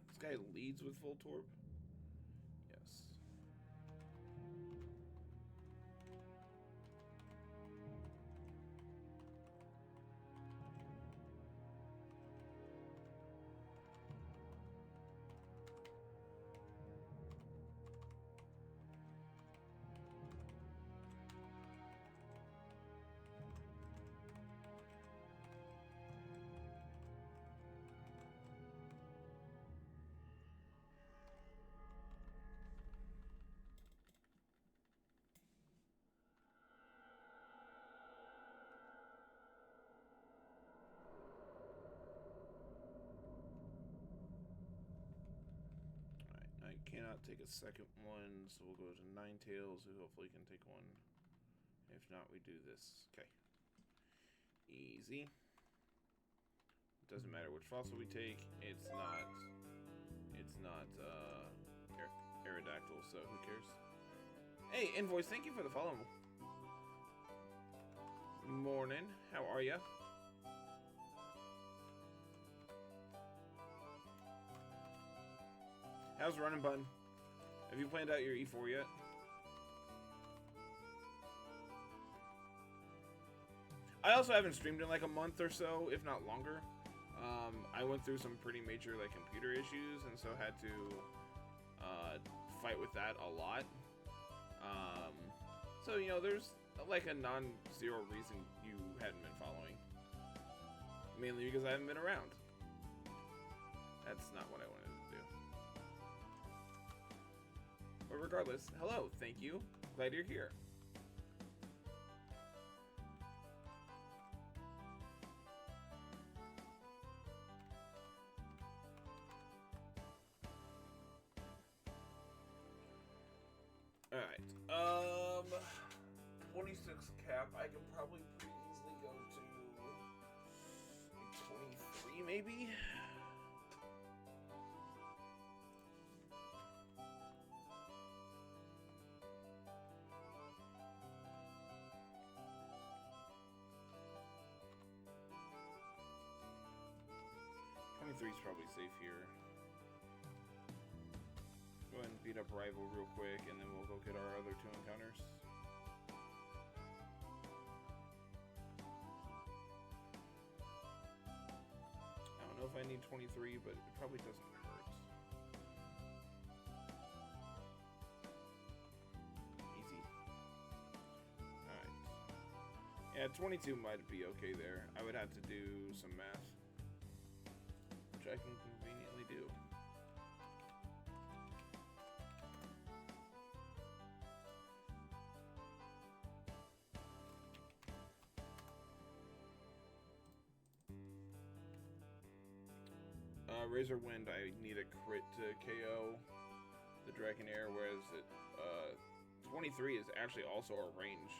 This guy leads with full torp? Yes. I cannot take a second one, so we'll go to Ninetales, who hopefully can take one. If not, we do this. Okay. Easy. Doesn't matter which fossil we take. It's not Aerodactyl, so who cares? Hey, Invoice, thank you for the follow. Morning. How are ya? How's Running Bun? Have you planned out your E4 yet? I also haven't streamed in like a month or so, if not longer. I went through some pretty major like computer issues, and so had to fight with that a lot. So you know, there's like a non-zero reason you hadn't been following. Mainly because I haven't been around. That's not what I wanted to do. But regardless, hello, thank you. Glad you're here. Alright, 26 cap, I can probably pretty easily go to 23 maybe? Is probably safe here. Go ahead and beat up Rival real quick, and then we'll go get our other 2 encounters. I don't know if I need 23, but it probably doesn't hurt. Easy. Alright. Yeah, 22 might be okay there. I would have to do some math, which I can conveniently do. Razor Wind, I need a crit to KO the Dragonair, whereas it, 23 is actually also a range.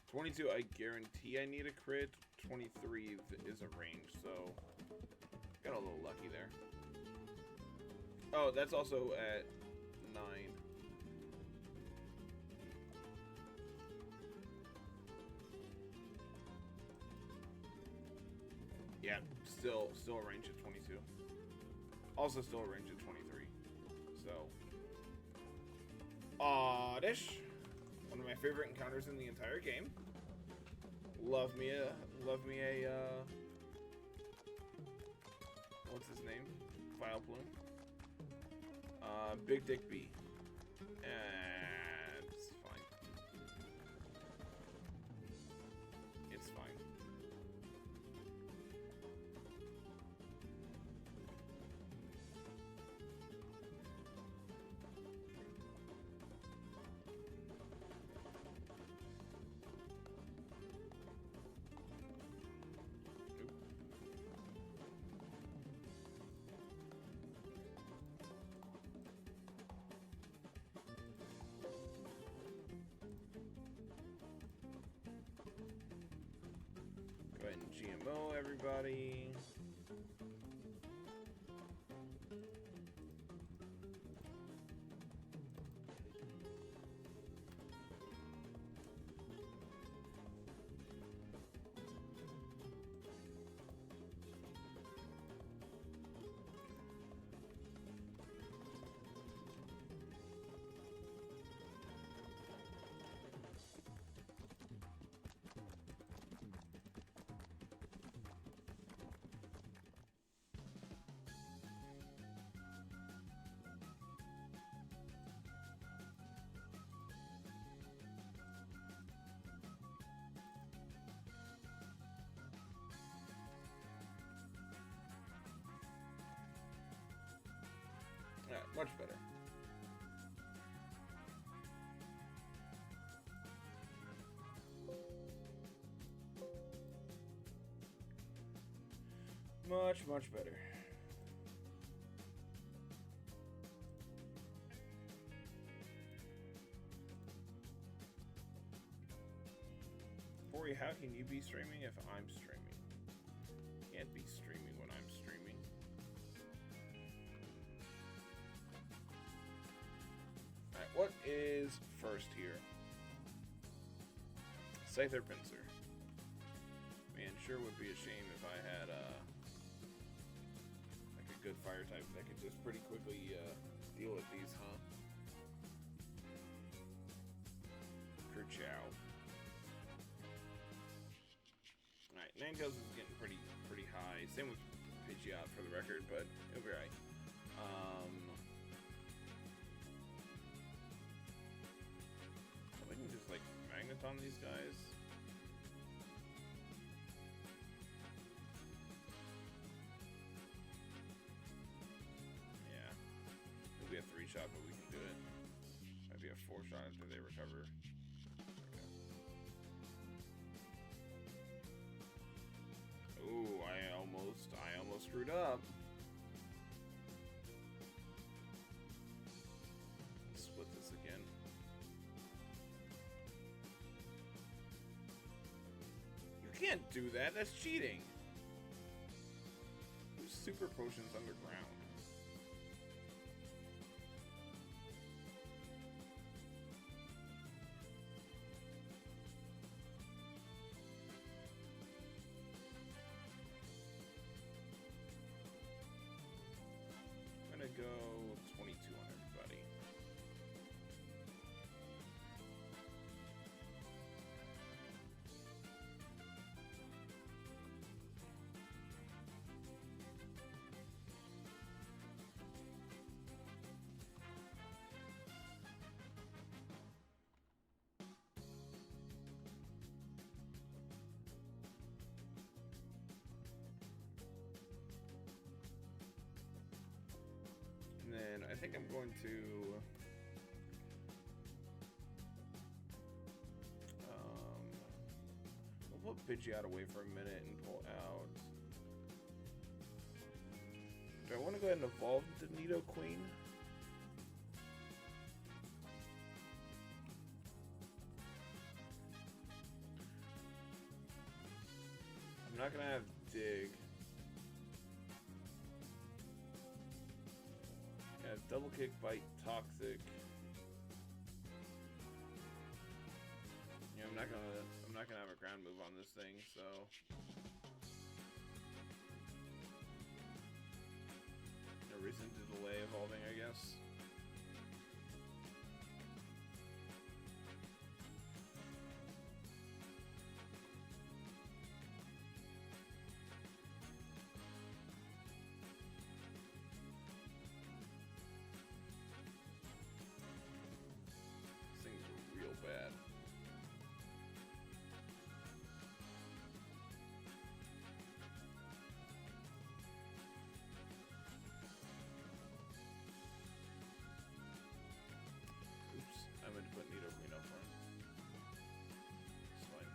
'22, I guarantee I need a crit. 23 is a range, so got a little lucky there. Oh, that's also at 9. Yeah, still a range at 22. Also still a range at 23. So, Oddish, one of my favorite encounters in the entire game. Love me a what's his name? File Plume. Big Dick B. And it's fine. It's fine. Go ahead and GMO everybody. Yeah, much better. Much better. Corey, how can you be streaming if I'm streaming? Can't be streaming when I'm streaming. is first here? Scyther Pinsir. Man, sure would be a shame if I had like a good fire type that could just pretty quickly deal with these, huh? Kerchow. Alright, Ninetales is getting pretty high. Same with Pidgeot for the record, but it'll be alright. We can just like Magneton these guys. Yeah. It'll be a 3-shot, but we can do it. Might be a 4-shot after they recover. Ooh, I almost screwed up. Let's split this again. You can't do that. That's cheating. There's super potions underground. I'm gonna go 22 on everybody. And then I think I'm going to we'll put Pidgeot away for a minute and pull out. Do I want to go ahead and evolve into Nidoqueen? I'm not gonna have Dig. Yeah, double kick, bite, toxic. Yeah, I'm not gonna have a ground move on this thing, so no reason to delay evolving, I guess. This thing's real bad. I meant to put Nidoqueen up front. It's fine.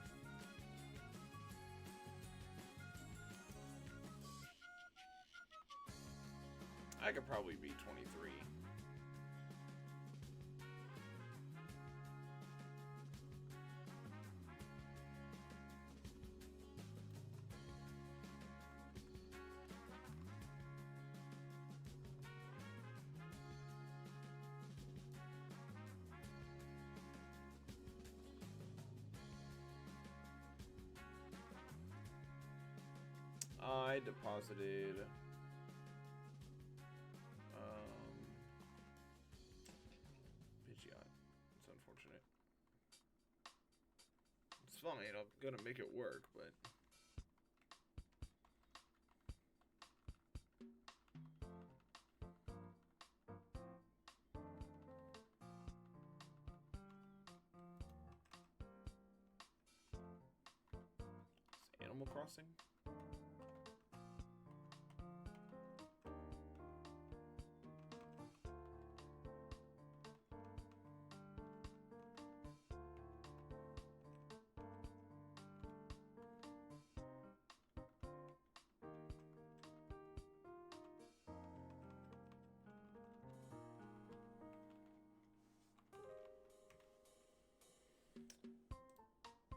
I could probably beat 23. I deposited Pidgeot. It's unfortunate. It's fine. I'm gonna make it work, but it's Animal Crossing.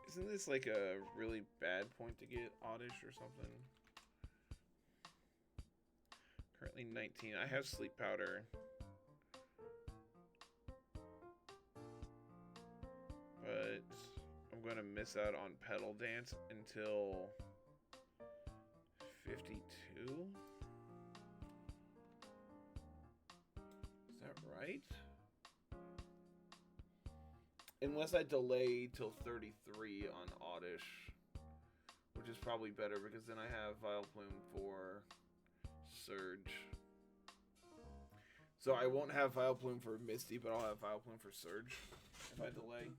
Isn't this like a really bad point to get Oddish or something? Currently 19. I have Sleep Powder. But I'm going to miss out on Pedal Dance until 52. Is that right? Unless I delay till 33 on Oddish, which is probably better because then I have Vileplume for Surge. So I won't have Vileplume for Misty, but I'll have Vileplume for Surge if I delay.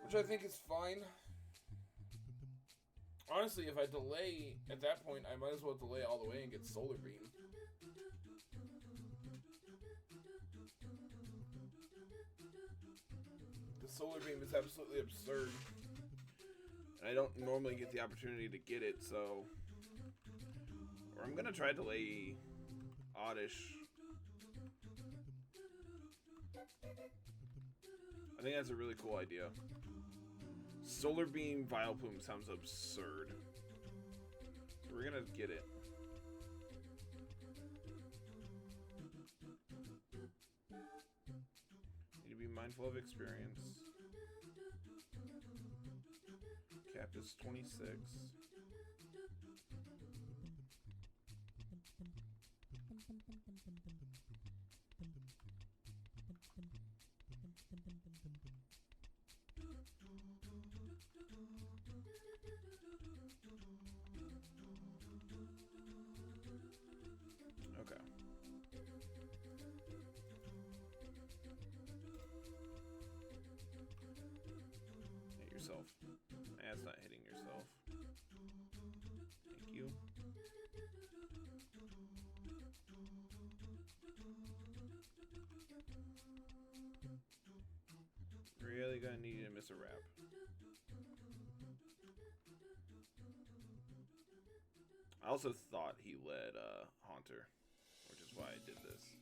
Which I think is fine. Honestly, if I delay at that point, I might as well delay all the way and get Solar Beam. The Solar Beam is absolutely absurd. And I don't normally get the opportunity to get it, so... Or I'm gonna try to delay Oddish. I think that's a really cool idea. Solar Beam Vileplume sounds absurd. So we're gonna get it. Need to be mindful of experience. Cap is 26. Okay. Hit yourself. That's not hitting yourself. Thank you. Really gonna need you to miss a wrap. I also thought he led Haunter, which is why I did this.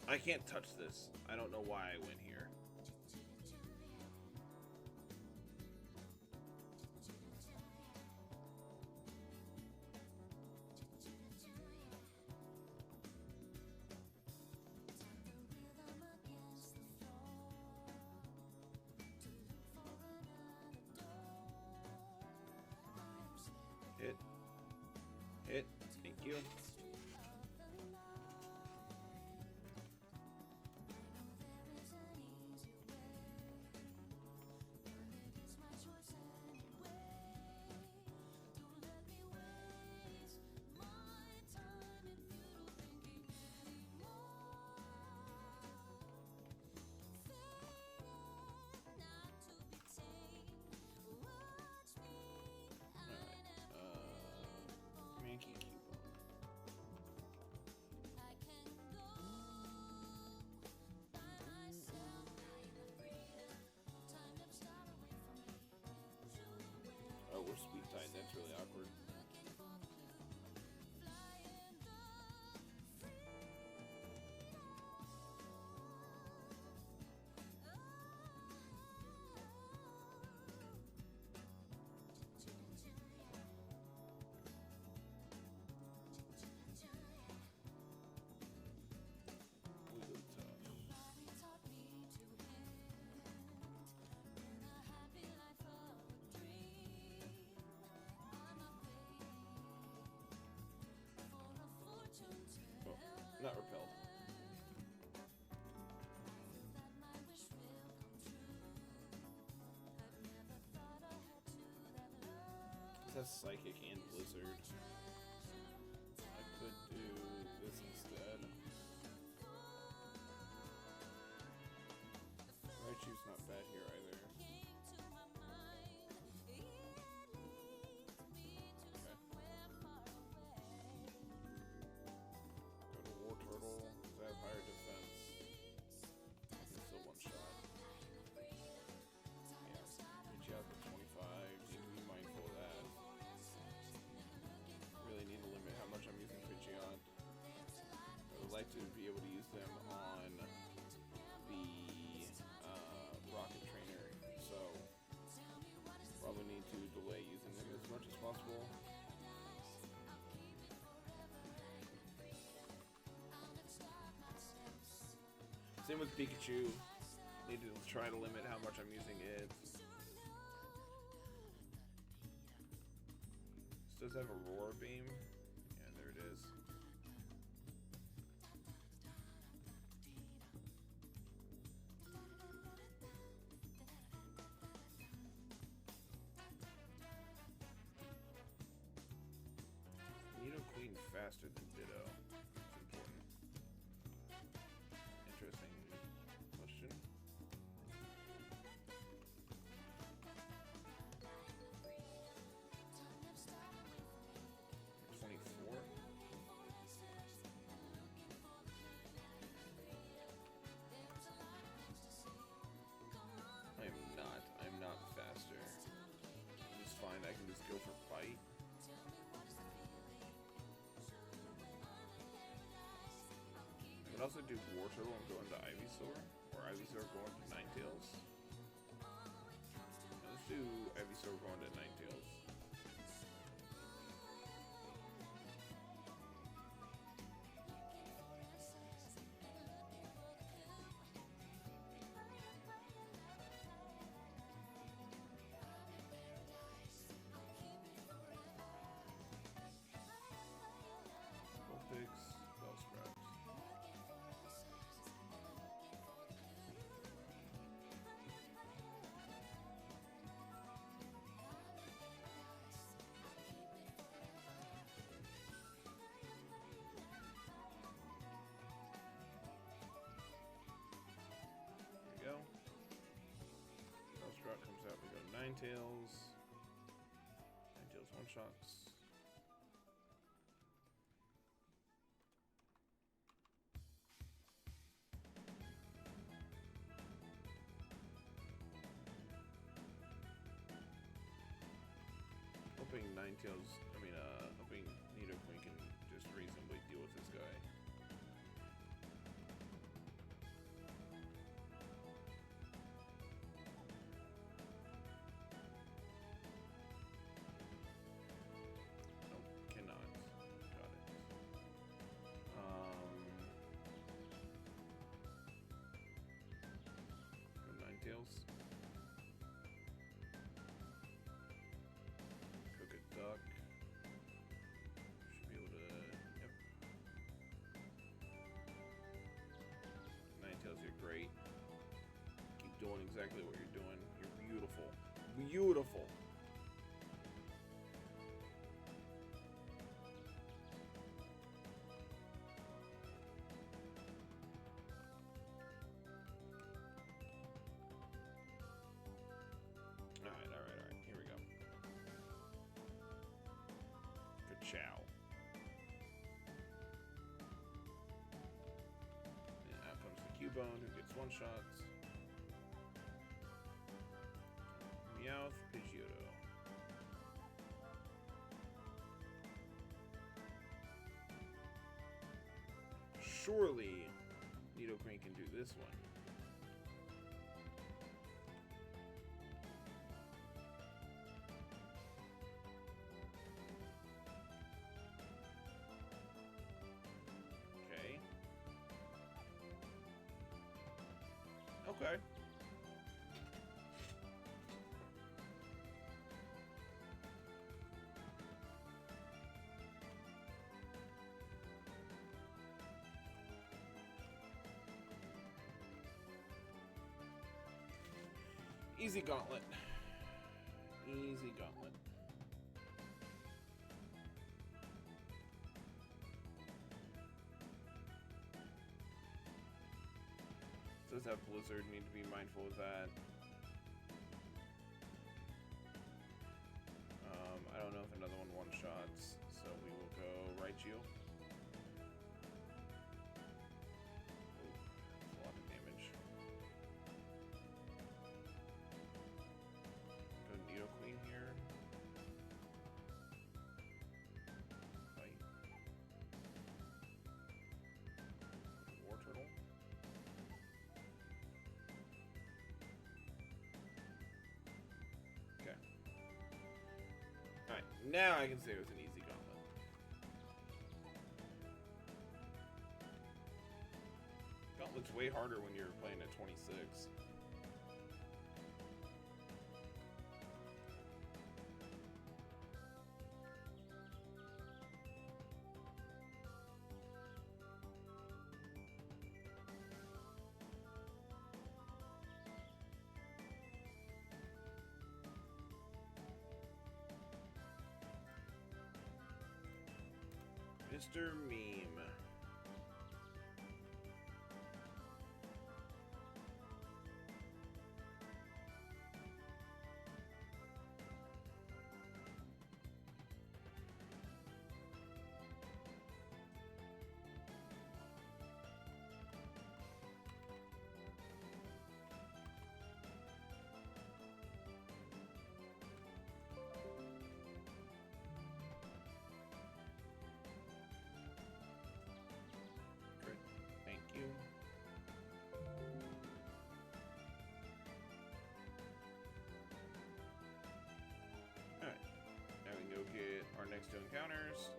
I can't touch this. I don't know why I went here. Hit. Thank you. Oh, we're speed tied. That's really awkward. Not repelled. That's Psychic and Blizzard. I could do this instead. Raichu's not bad here either. Same with Pikachu. Need to try to limit how much I'm using it. This does have a roar beam. Yeah, there it is. Nidoqueen faster than Ditto. It's important. Interesting question. 24. I'm not faster. It's fine, I can just go for bite. I can also do War Turtle and go into Ivysaur, or Ivysaur go into Ninetales. Let's do Ivysaur go into Ninetales. Go. Bellsprout comes out, we go Ninetales. Ninetales one shots. Hoping hoping Nidoqueen can just reasonably deal with this guy. Crooked Duck. Should be able to. Yep. Ninetales, you're great. Keep doing exactly what you're doing. You're beautiful. Beautiful. Alright. Here we go. Good chow. And out comes the Cubone, who gets one shots. Meowth, Pidgeotto. Surely Nidoqueen can do this one. Okay. Easy gauntlet. Easy gauntlet. Does have Blizzard, need to be mindful of that. I don't know if another one shots, so we will go Raichu. Ooh, that's a lot of damage. Go Nidoqueen here. Bite. War Turtle. Alright, now I can say it was an easy gauntlet. Gauntlet's way way harder when you're playing at 26. Mr. Meme. Get our next two encounters.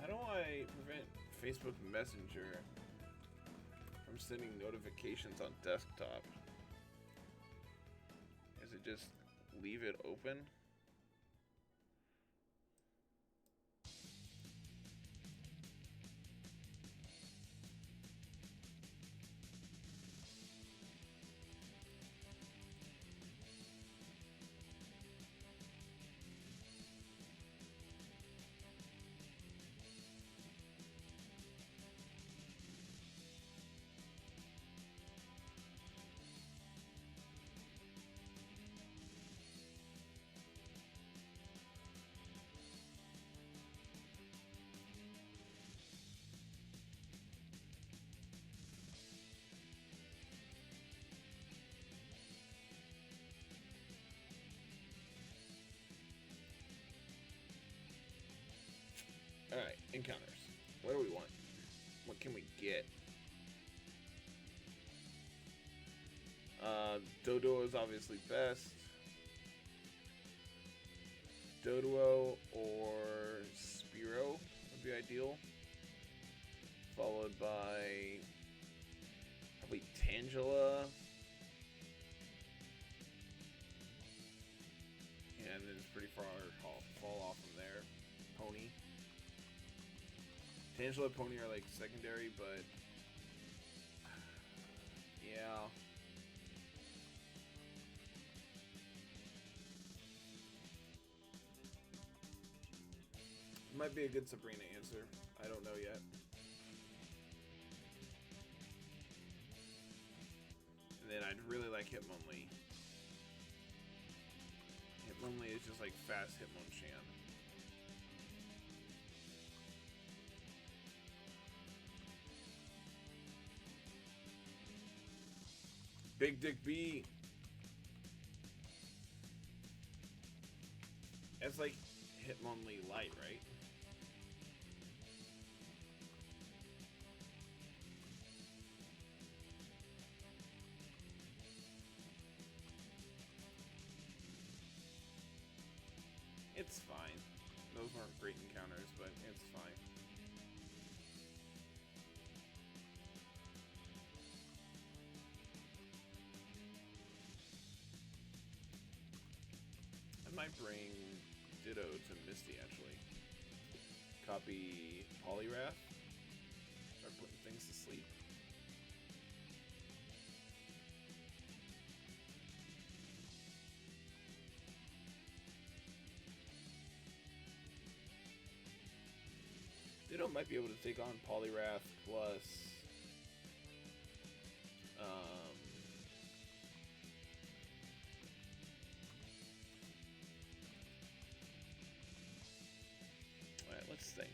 How do I prevent Facebook Messenger from sending notifications on desktop? Is it just leave it open? Alright, encounters. What do we want? What can we get? Dodo is obviously best. Doduo or Spearow would be ideal. Followed by probably Tangela. Yeah, and then it's pretty far fall off from there. Pony. Tangela and Pony are like secondary, but yeah. Might be a good Sabrina answer. I don't know yet. And then I'd really like Hitmonlee. Hitmonlee is just like fast Hitmonchan. Big Dick B. That's like Hitmonlee Light, right? It's fine. Those weren't great encounters, but it's fine. I might bring Ditto to Misty, actually. Copy Poliwrath. Start putting things to sleep. Ditto might be able to take on Poliwrath plus alright, let's think.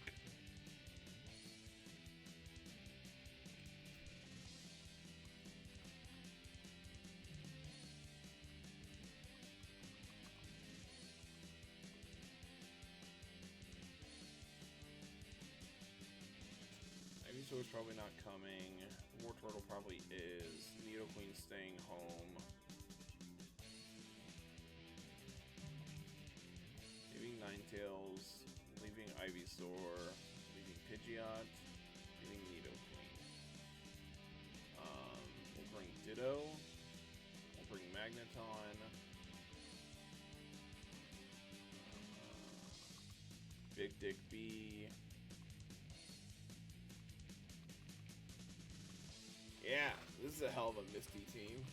Ivysaur's probably not coming. Wartortle probably is. Nidoqueen staying home. Leaving Ninetales. Ivysaur, leaving Pidgeot, leaving Nidoking. We'll bring Ditto. We'll bring Magneton. Big Dick B. Yeah, this is a hell of a Misty team.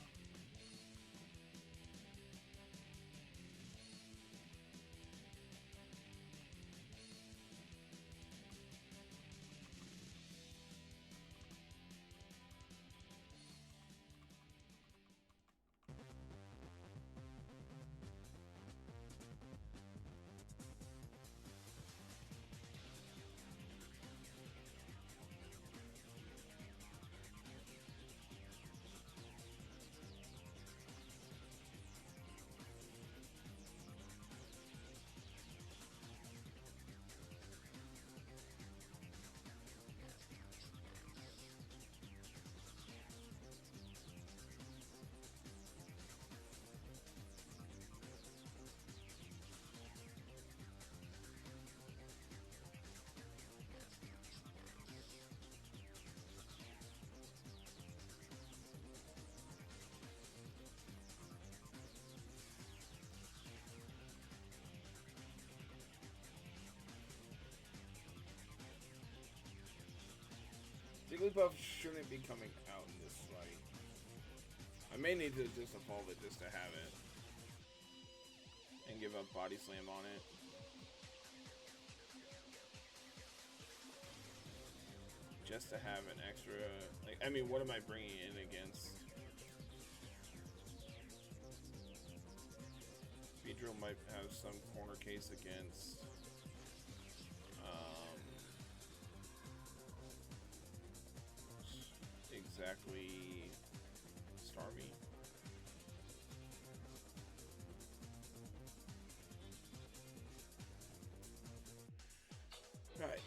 Jigglypuff shouldn't be coming out in this fight. I may need to just evolve it just to have it. And give up Body Slam on it. Just to have an extra... like, I mean, what am I bringing in against? Beedrill might have some corner case against... exactly Starmie. Right.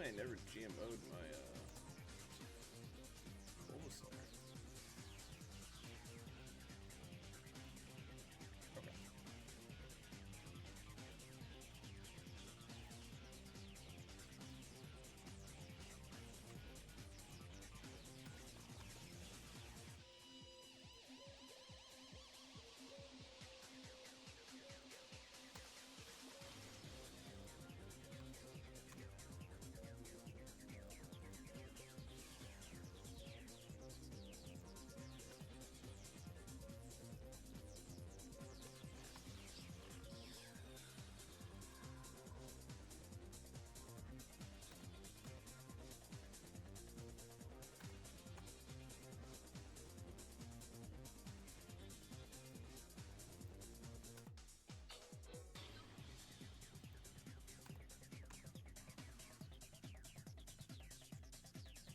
I never GMO'd my Bulbasaur. Okay.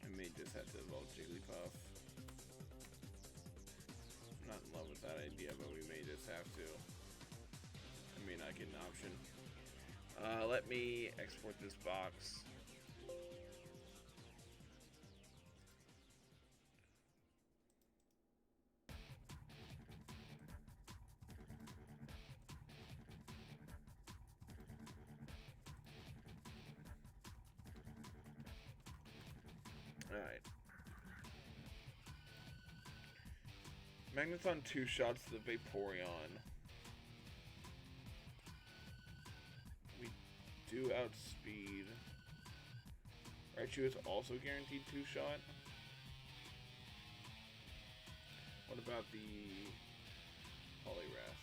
I may just have to evolve Jigglypuff. I'm not in love with that idea, but we may just have to. I may not get an option. Let me export this box. Alright. Magneton 2 shots the Vaporeon. We do outspeed. Raichu is also guaranteed 2-shot. What about the Poliwrath?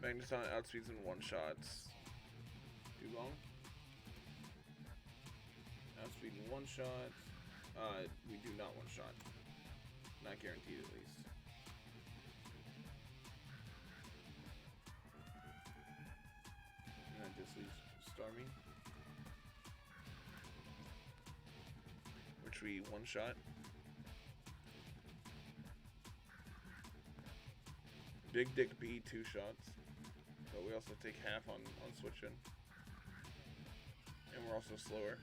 Magneton outspeeds in one shots. Too long? Outspeed in one shot. We do not one shot. Not guaranteed, at least. And that just leaves Starmie, which we one shot. Big Dick B 2 shots, but we also take half on switching, and we're also slower.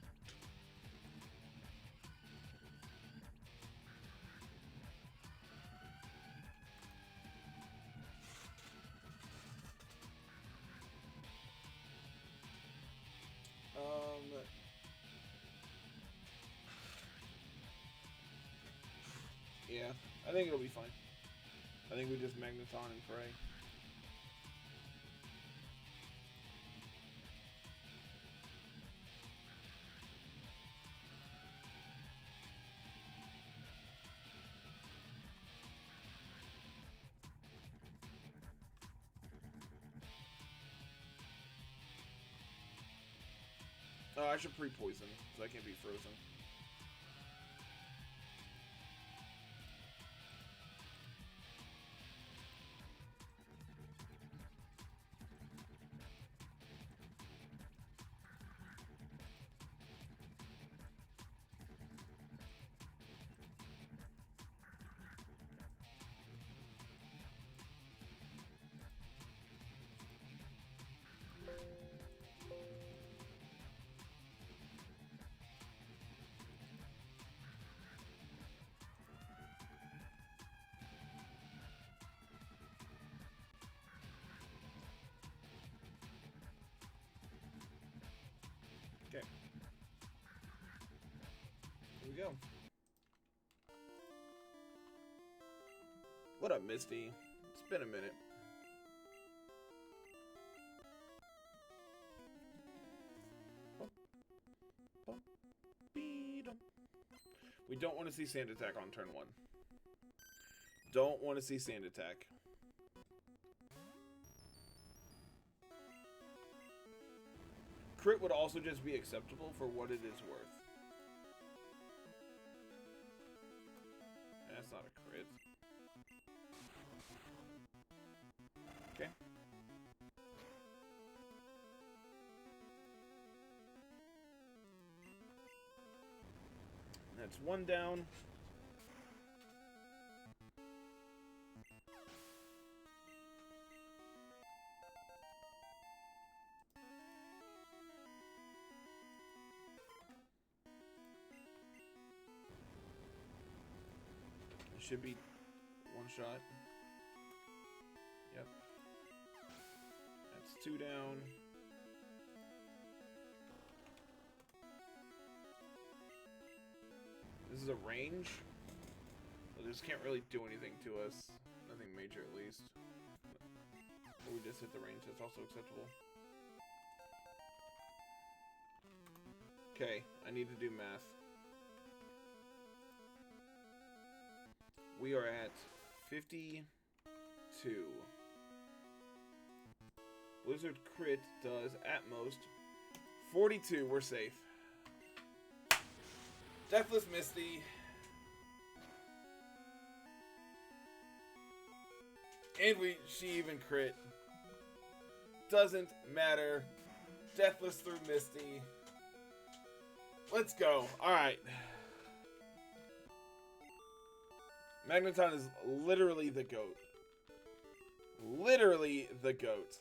Yeah, I think it'll be fine. I think we just Magneton and pray. Oh, I should pre-poison, so I can't be frozen. Okay. Here we go. What up, Misty? It's been a minute. We don't want to see Sand Attack on turn 1. Don't want to see Sand Attack. Crit would also just be acceptable for what it is worth. That's not a crit. Okay. That's one down. It should be one shot. Yep. That's two down. This is a range. So this can't really do anything to us. Nothing major, at least. But we just hit the range. That's also acceptable. Okay, I need to do math. We are at 52. Blizzard crit does, at most, 42. We're safe. Deathless Misty. And she even crit. Doesn't matter. Deathless through Misty. Let's go. Alright. Magneton is literally the GOAT. Literally the GOAT.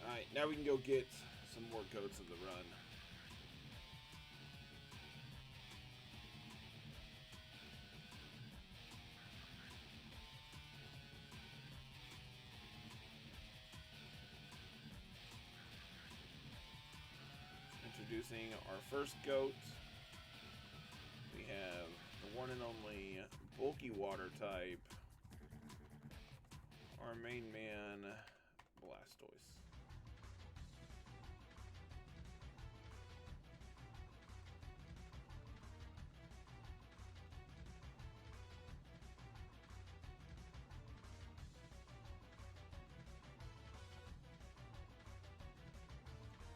Alright, now we can go get some more goats in the run. introducing our first goat. We have the one and only bulky water type. Our main man, Blastoise.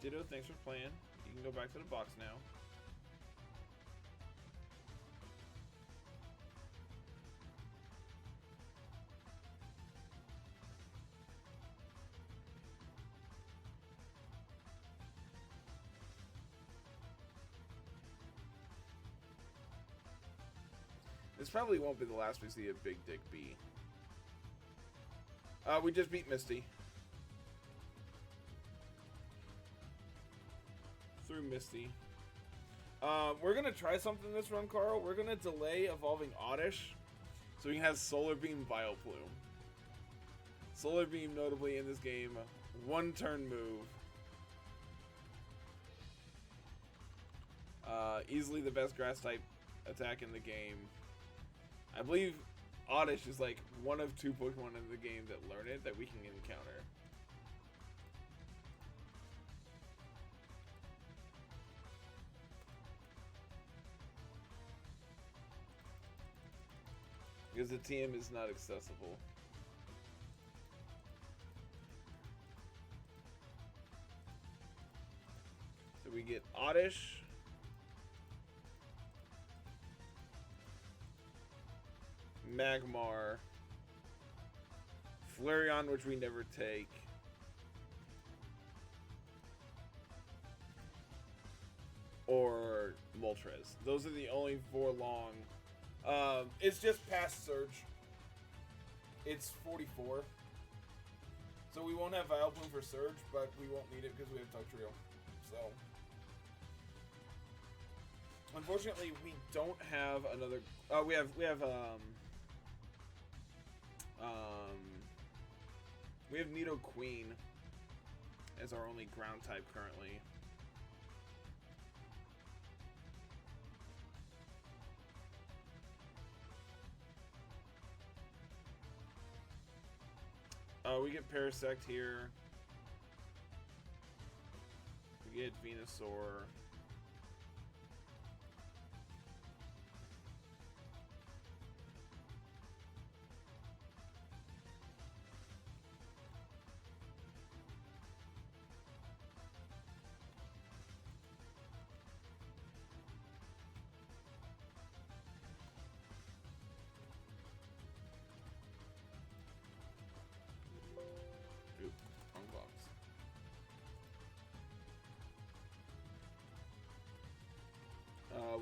Ditto, thanks for playing. You can go back to the box now. This probably won't be the last we see of Big Dick B. We just beat Misty. Through Misty. We're gonna try something this run, Carl. We're gonna delay evolving Oddish so we can have Solar Beam Vileplume. Solar Beam, notably in this game, one turn move. Easily the best grass type attack in the game. I believe Oddish is like one of 2 Pokemon in the game that learn it that we can encounter. Because the TM is not accessible. So we get Oddish. Magmar. Flareon, which we never take. Or Moltres. Those are the only 4 long. It's just past Surge. It's 44. So we won't have Vileplume for Surge, but we won't need it because we have Dugtrio. So unfortunately we don't have another we have Nidoqueen as our only ground type currently. We get Parasect here. We get Venusaur.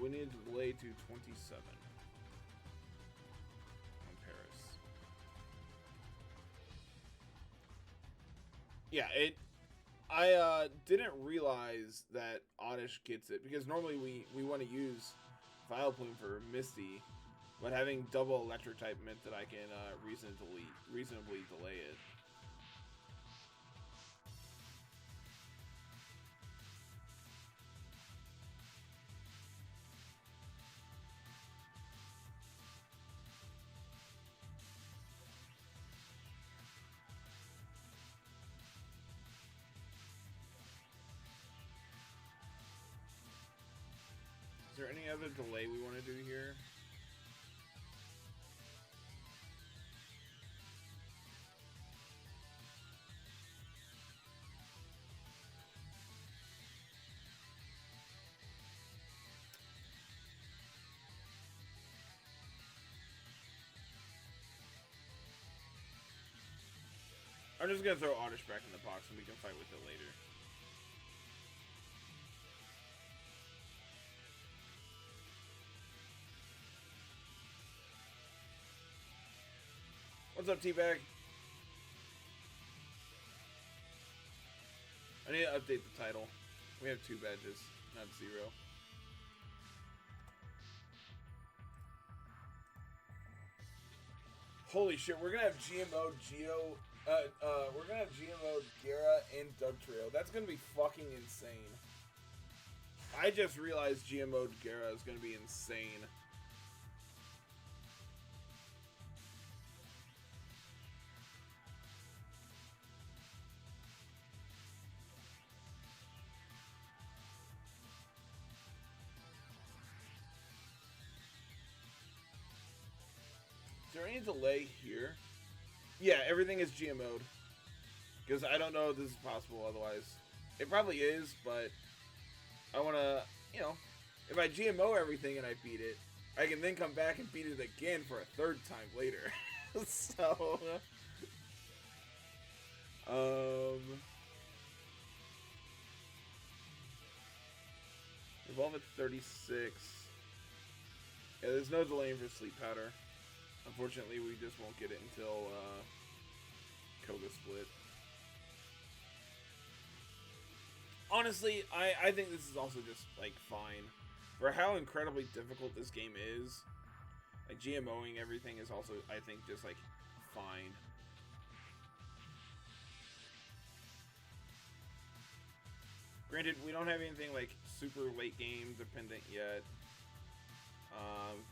We need to delay to 27 on Paris. Yeah, I didn't realize that Oddish gets it because normally we want to use Vileplume for Misty, but having double electric type meant that I can reasonably delay it. Is there any other delay we want to do here? I'm just gonna throw Oddish back in the box and we can fight with it later. What's up, Teabag? I need to update the title. We have 2 badges, not 0. Holy shit, we're gonna have GMO Geo. We're gonna have GMO Gara and Dugtrio. That's gonna be fucking insane. I just realized GMO'd Gara is going to be insane. Is there any delay here? Yeah, everything is GMO'd. Because I don't know if this is possible otherwise. It probably is, but I want to, you know, if I GMO everything and I beat it, I can then come back and beat it again for a third time later. So, Evolve at 36. Yeah, there's no delaying for Sleep Powder. Unfortunately, we just won't get it until Koga Split. Honestly, I think this is also just, like, fine. For how incredibly difficult this game is, like, GMOing everything is also, I think, just, like, fine. Granted, we don't have anything, like, super late game dependent yet.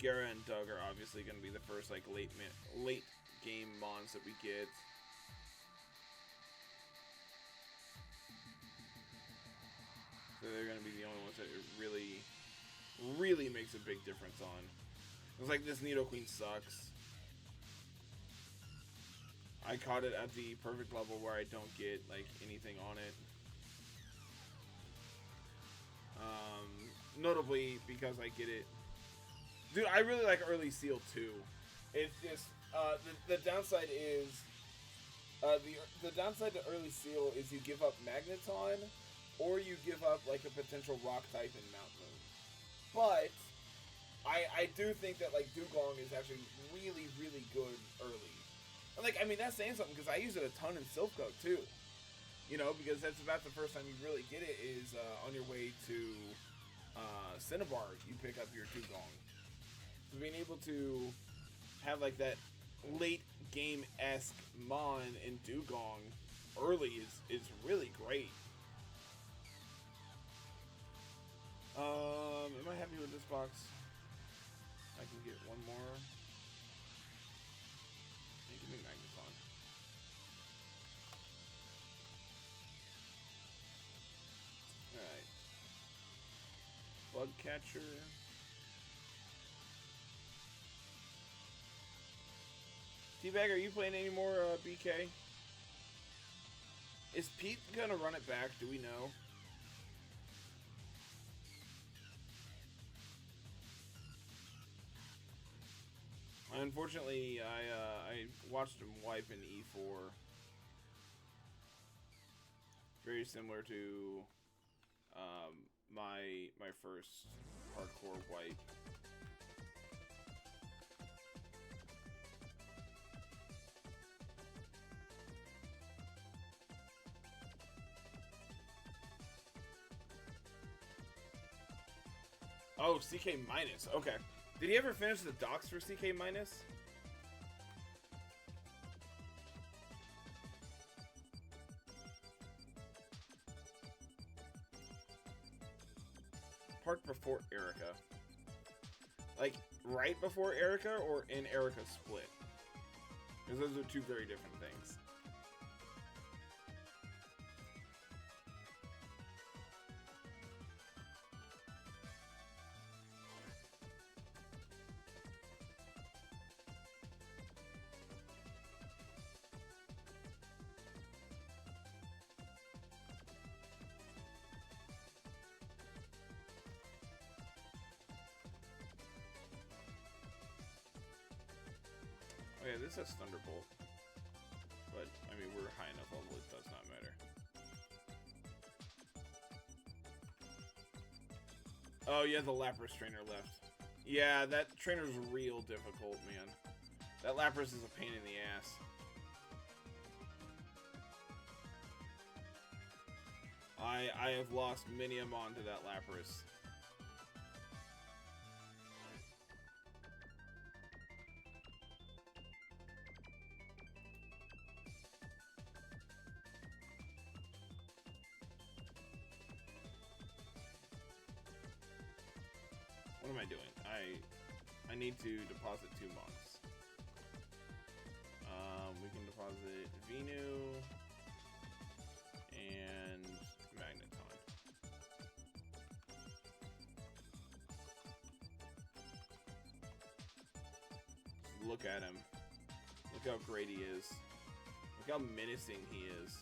Gara and Doug are obviously going to be the first, like, late game mons that we get. So they're going to be the only ones that it really makes a big difference on. It's like this Nidoqueen sucks. I caught it at the perfect level where I don't get, like, anything on it. Notably because I get it. Dude, I really like Early Seal too. It's just the downside is the downside to Early Seal is you give up Magneton, or you give up like a potential Rock type in Mount Moon. But I do think that like Dugong is actually really good early. And like I mean that's saying something because I use it a ton in Silph Co too. You know, because that's about the first time you really get it is on your way to Cinnabar, you pick up your Dugong. So being able to have like that late game-esque mon in Dugong early is really great. Am I happy with this box? I can get one more. Hey, give me Magneton. Alright. Bug Catcher. T-Bag, are you playing any more BK? Is Pete gonna run it back? Do we know? Unfortunately, I watched him wipe in E4. Very similar to my first hardcore wipe. Oh, CK minus. Okay. Did he ever finish the docs for CK minus? Park before Erica. Like, right before Erica or in Erica split? Because those are two very different things. Oh yeah, this has Thunderbolt. But, I mean, we're high enough level, it does not matter. Oh yeah, the Lapras trainer left. Yeah, that trainer's real difficult, man. That Lapras is a pain in the ass. I have lost many a mon to that Lapras. What am I doing? I need to deposit 2 monks. We can deposit Venu and Magneton. Look at him. Look how great he is. Look how menacing he is.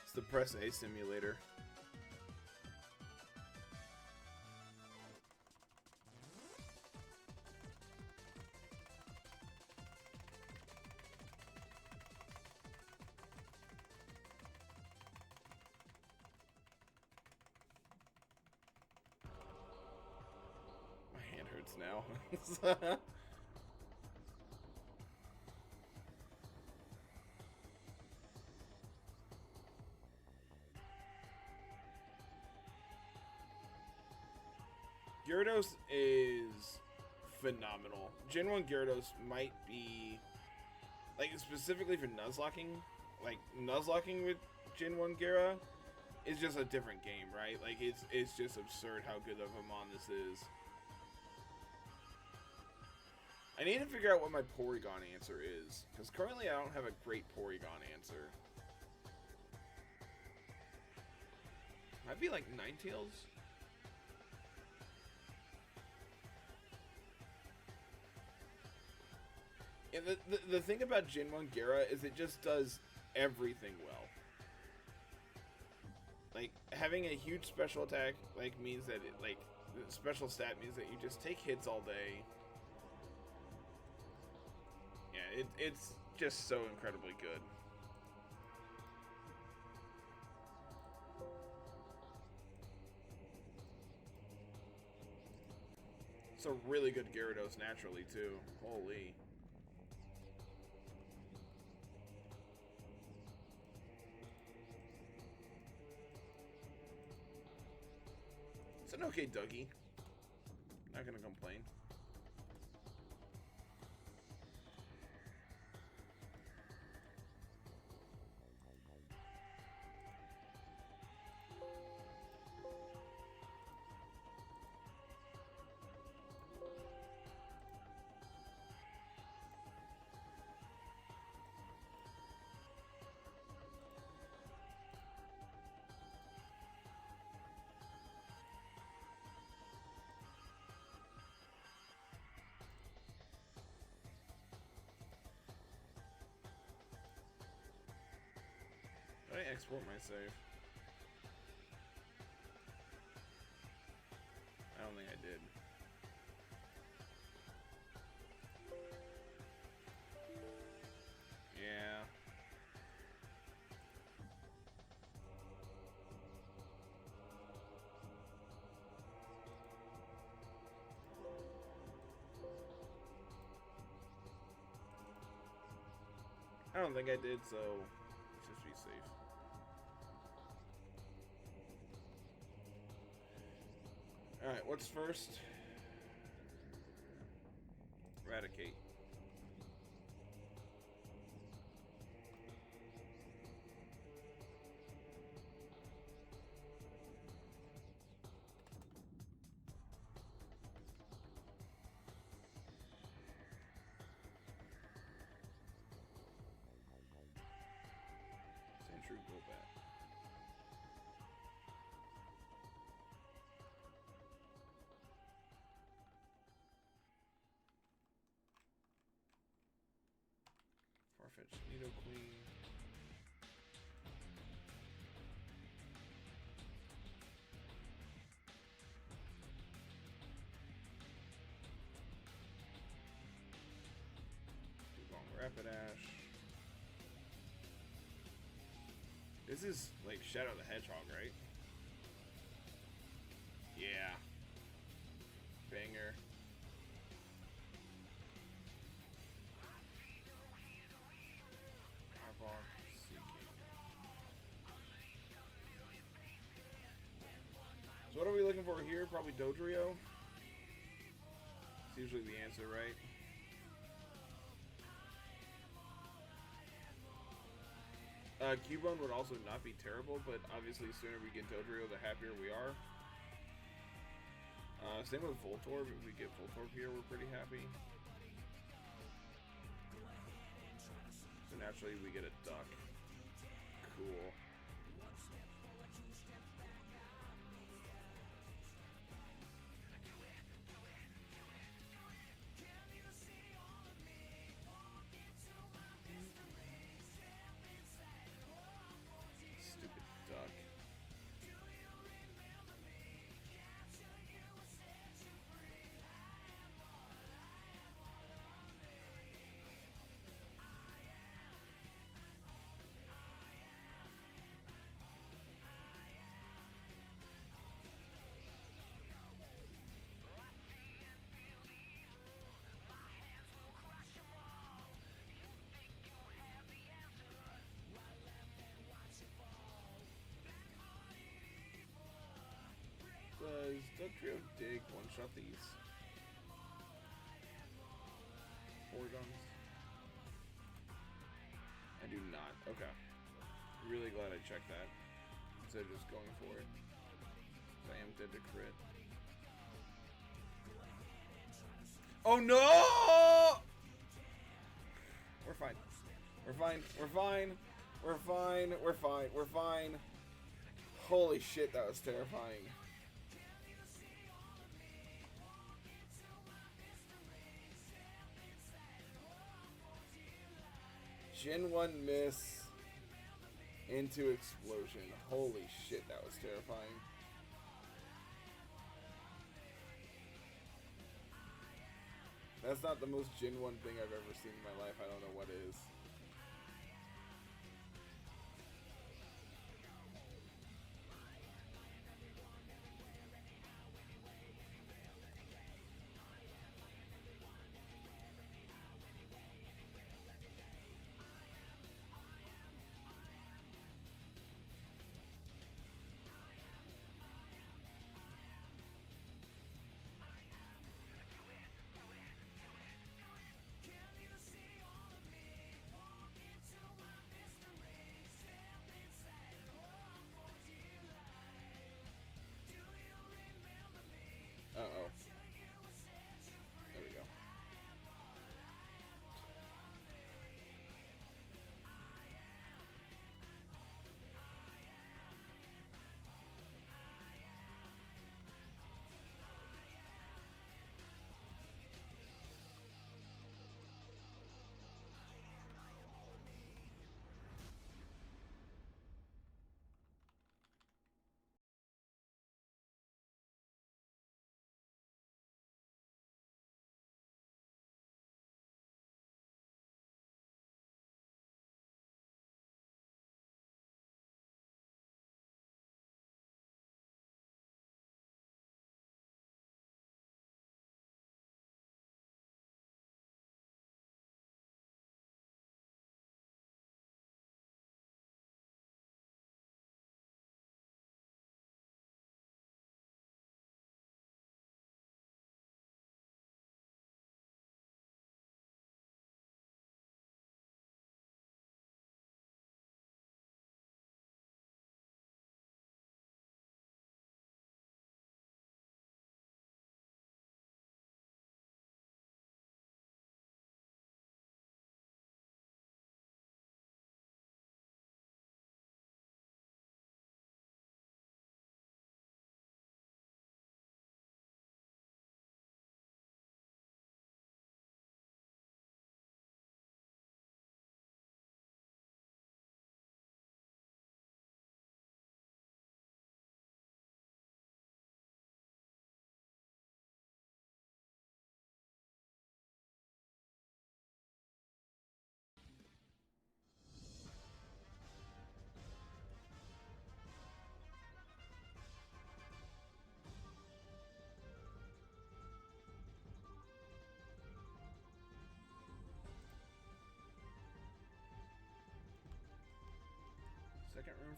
It's the Press A simulator. My hand hurts now. Gyarados is phenomenal. Gen 1 Gyarados might be, like, specifically for Nuzlocking, like, Nuzlocking with Gen 1 Gyara is just a different game, right? Like, it's just absurd how good of a mon this is. I need to figure out what my Porygon answer is, because currently I don't have a great Porygon answer. Might be like Ninetales. Yeah, the thing about Gen 1 Gyara is it just does everything well. Like, having a huge special attack, like, means that it, like, the special stat means that you just take hits all day. Yeah, it's just so incredibly good. It's a really good Gyarados naturally, too. Holy. It's an okay Dougie. Not gonna complain. Did I export my save? I don't think I did. Yeah. I don't think I did, so let's just be safe. Alright, what's first? Eradicate. Sentry go back. Farfetch'd Nidoqueen. Rapidash. This is like Shadow the Hedgehog, right? Yeah. Banger. So what are we looking for here? Probably Dodrio. It's usually the answer, right? Cubone would also not be terrible, but obviously the sooner we get Dodrio, the happier we are. Same with Voltorb. If we get Voltorb here, we're pretty happy. So naturally we get a duck. Cool. Stupid duck. Does Dugtrio dig one-shot these? Porygons? I do not. Okay. Really glad I checked that instead of just going for it. I am dead to crit. Oh no! We're fine. We're fine. We're fine. We're fine. We're fine. We're fine. Holy shit, that was terrifying. Gen 1 miss into explosion. Holy shit, that was terrifying. That's not the most Gen 1 thing I've ever seen in my life. I don't know what is.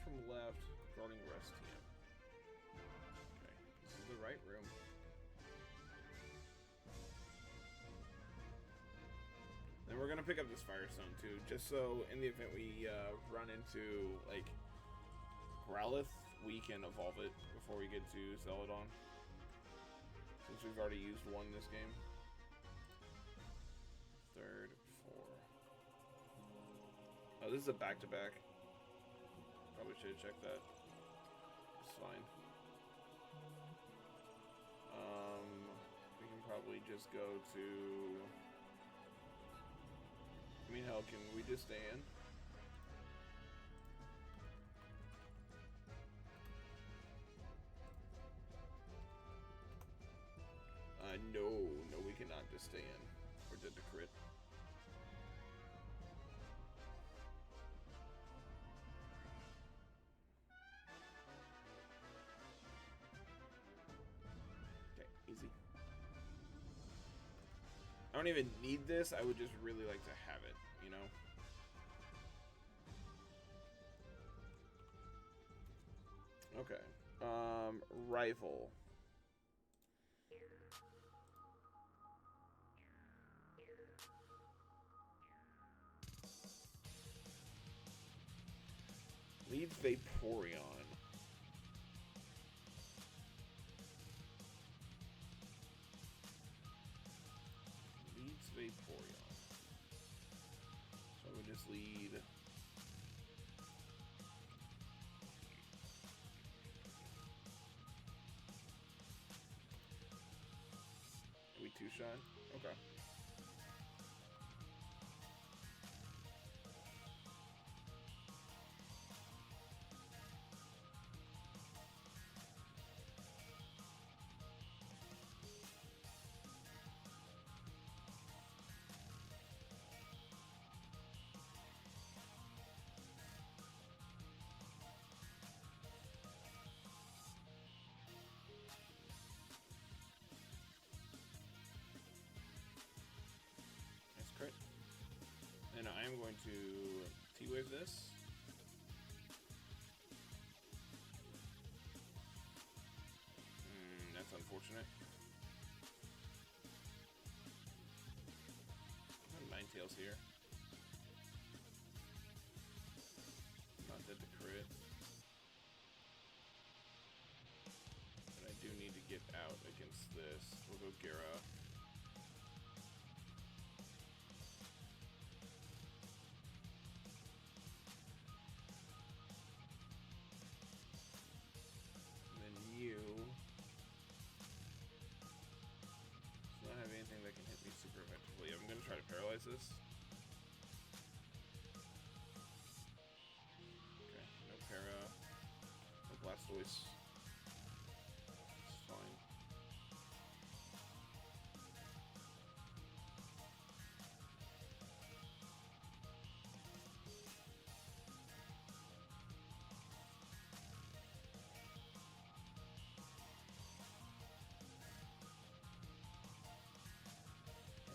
from left, guarding rest TM. Okay, this is the right room. Then we're gonna pick up this Firestone too, just so in the event we run into like Growlithe, we can evolve it before we get to Celadon. Since we've already used one this game. Third, 4. Oh, this is a back-to-back. Probably should have checked that. It's fine. We can probably just go to... I mean, hell, can we just stay in? No, we cannot just stay in. We're dead to crit. Okay, easy. I don't even need this. I would just really like to have it, you know? Okay. Rifle. Leads Vaporeon. Leads Vaporeon. So I would just lead. Are we two-shot? Okay. Crit. And I am going to T-Wave this. That's unfortunate. Ninetales here. Not dead to crit. But I do need to get out against this. We'll go Gyara. I'm gonna try to paralyze this. Okay, no para. No Blastoise. It's fine.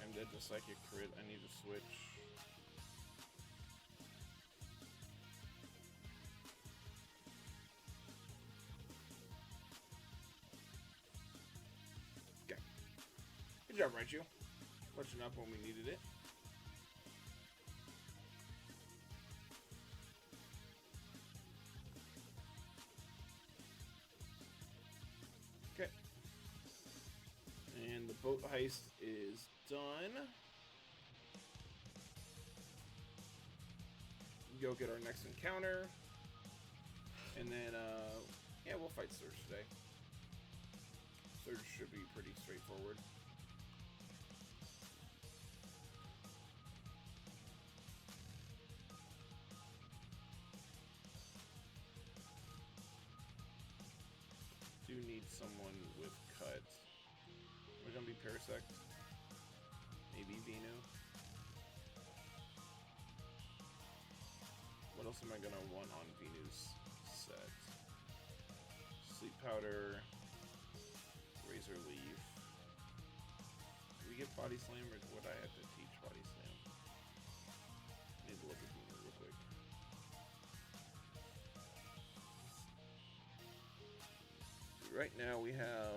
I'm dead to Psychic Crit. I need to switch. Okay. Good job, Raichu. Clutching up when we needed it. Okay. And the boat heist is done. Go get our next encounter. And then, yeah, we'll fight Surge today. Surge should be pretty straightforward. Do need someone with cut. We're gonna be Parasect. Maybe Venu. What else am I gonna want on Venu's set? Sleep Powder, Razor Leaf. Do we get Body Slam or would I have to teach Body Slam? I need to look at Venu real quick. right now we have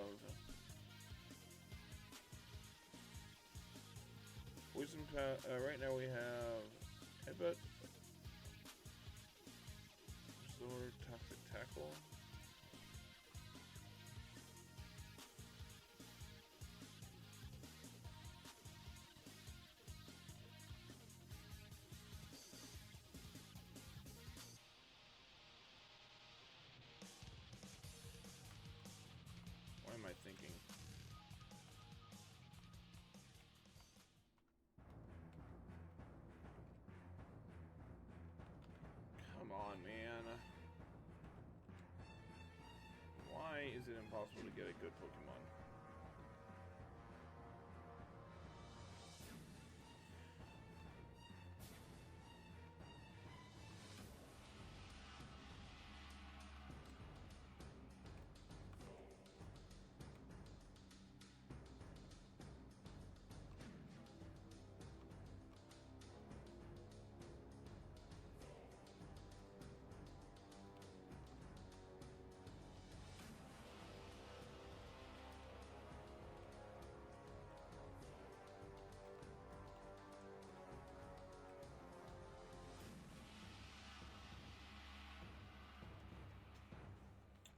poison. Right now we have headbutt, sword, toxic tackle. What am I thinking? Come on, man. Why is it impossible to get a good Pokemon?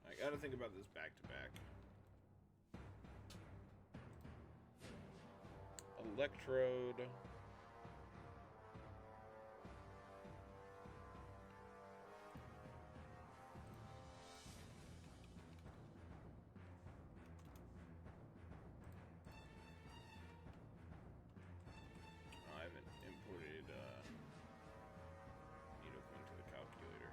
I gotta think about this back to back. Electrode. I haven't imported Nidoqueen to the calculator.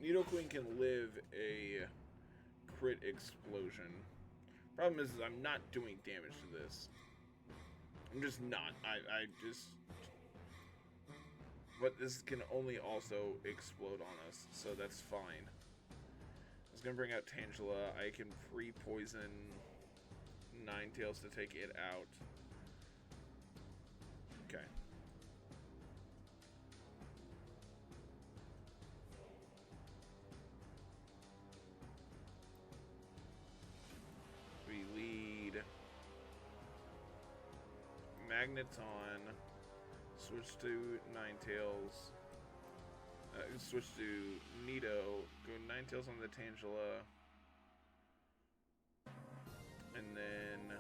Nidoqueen can live a crit explosion. Problem is I'm not doing damage to this. I'm just not. I just... But this can only also explode on us, so that's fine. I was going to bring out Tangela. I can free poison Ninetales to take it out. Okay. We lead Magneton, switch to Ninetales, switch to Nido, go Ninetales on the Tangela, and then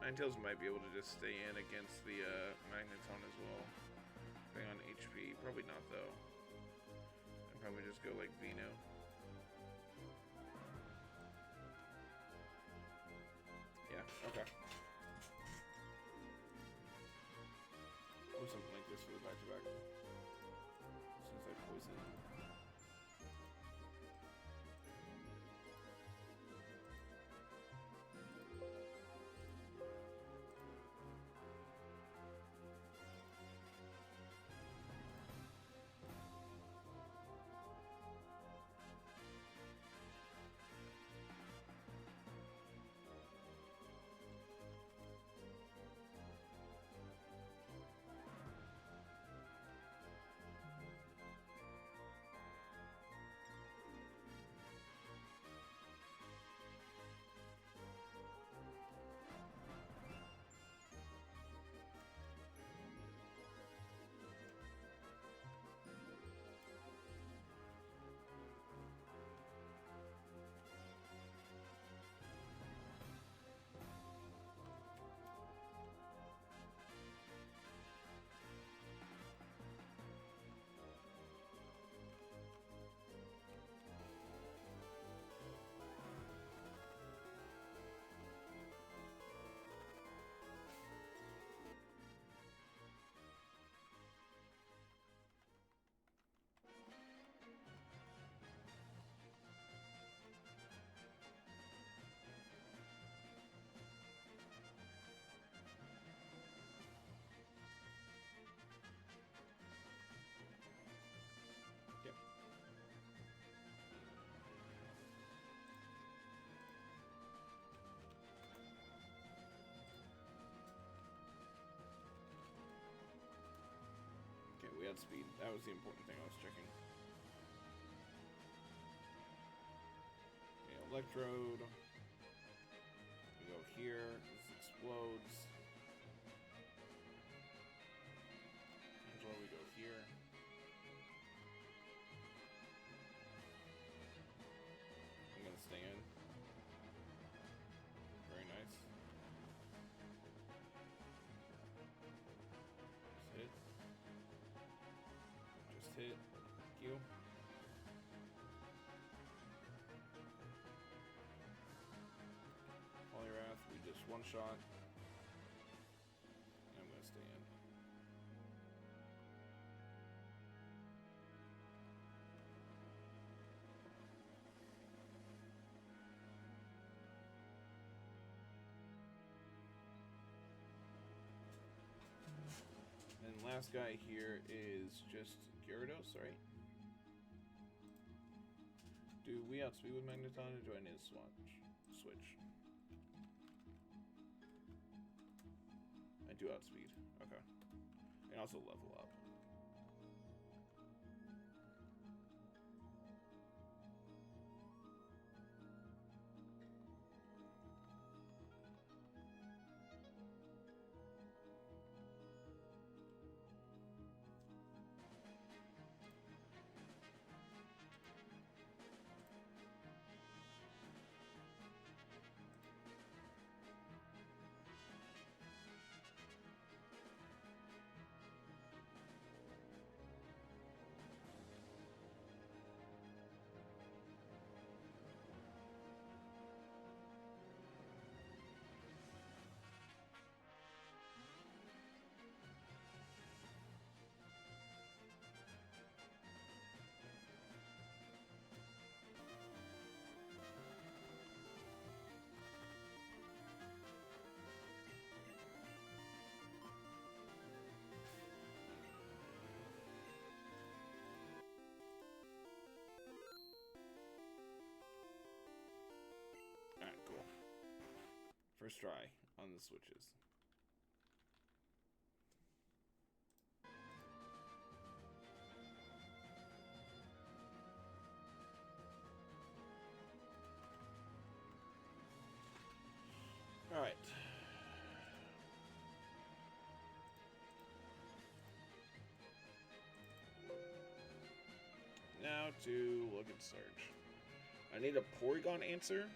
Ninetales might be able to just stay in against the Magneton as well, depending on HP. Probably not though. I'd probably just go like Vino. Yeah, okay. Or something like this for the back-to-back. Since I poison. outspeed. That was the important thing I was checking. Okay, electrode. We go here. This explodes. Angela, we go here. I'm gonna stay in. Very nice. Just hit. Just hit. Thank you. Polyrath, we just one shot. I'm gonna stay in. And last guy here is just Gyarados, right? Do we outspeed with Magneton, or do I need to switch? I do outspeed. Okay. And also level up. Alright, cool. First try on the switches. Alright. Now to look at search. I need a Porygon answer.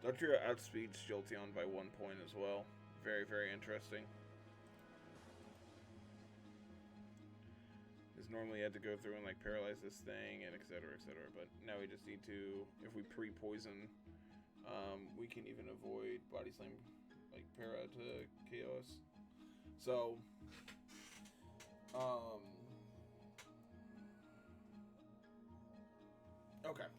Dr. outspeeds Jolteon by 1 point as well. Very, very interesting. Because normally you had to go through and like paralyze this thing and etc. etc. But now we just need to, if we pre-poison, we can even avoid Body Slam, like para to KO us. So, okay.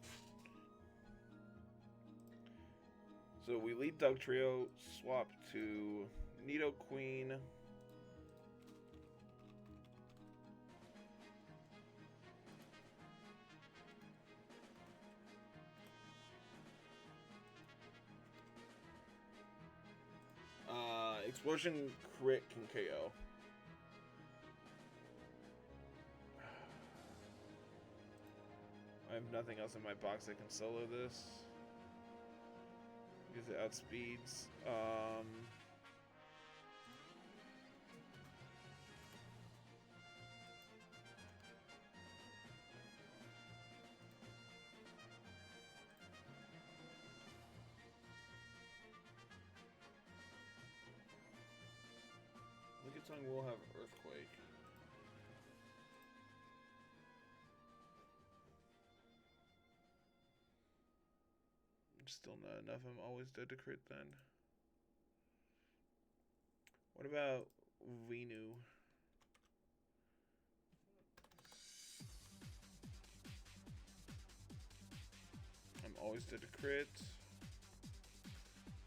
So we lead Dugtrio, swap to Nidoqueen. Explosion crit can KO. I have nothing else in my box that can solo this. Because it outspeeds. Lickitung will have Earthquake. Still not enough. I'm always dead to crit then. What about Venu? I'm always dead to crit.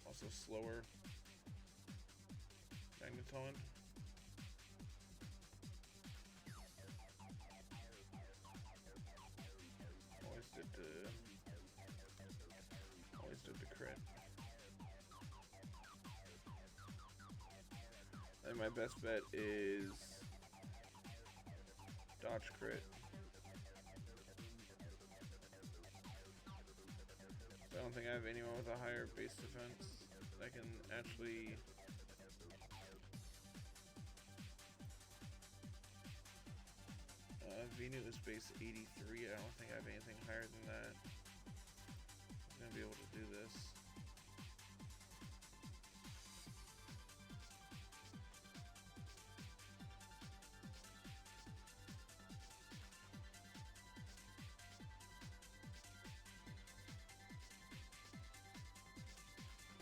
Also slower. Magneton. Always did the crit. And my best bet is dodge crit. So I don't think I have anyone with a higher base defense that can actually Venu is base 83. I don't think I have anything higher than that. I'm gonna be able to do this.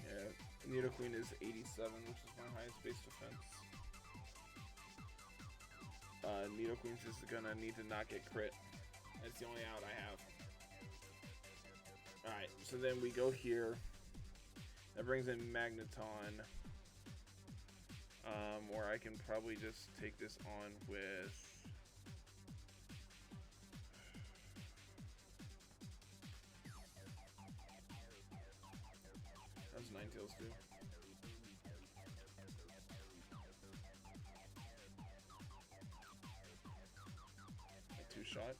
Yeah, Nidoqueen is 87, which is my highest base defense. Nidoqueen's just gonna need to not get crit. That's the only out I have. Alright, so then we go here. That brings in Magneton. Or I can probably just take this on with... How does Ninetales do? A two-shot.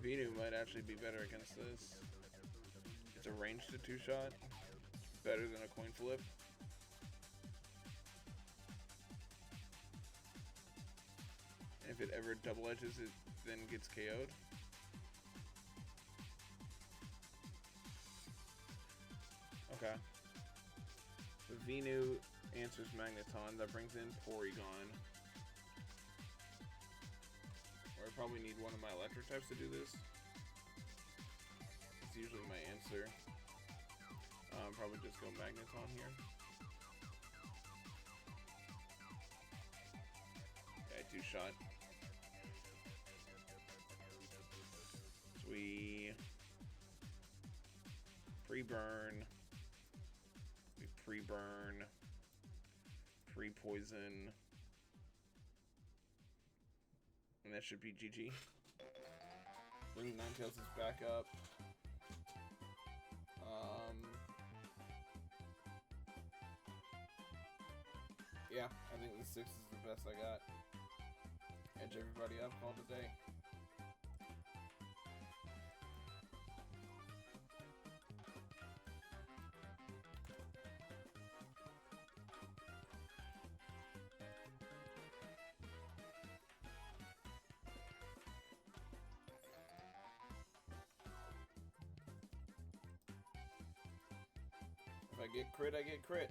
Venu might actually be better against this. It's a ranged to two-shot. Better than a coin flip. And if it ever double edges, it then gets KO'd. Okay. So Venu answers Magneton. That brings in Porygon. Or I probably need one of my electric types to do this. That's usually my answer. Probably just go Magneton here. Okay, two-shot. So we pre-burn. We pre-burn. Pre-poison. And that should be GG. Bring Ninetales is back up. Yeah, I think the 6 is the best I got. Edge everybody up, call it a day. If I get crit, I get crit.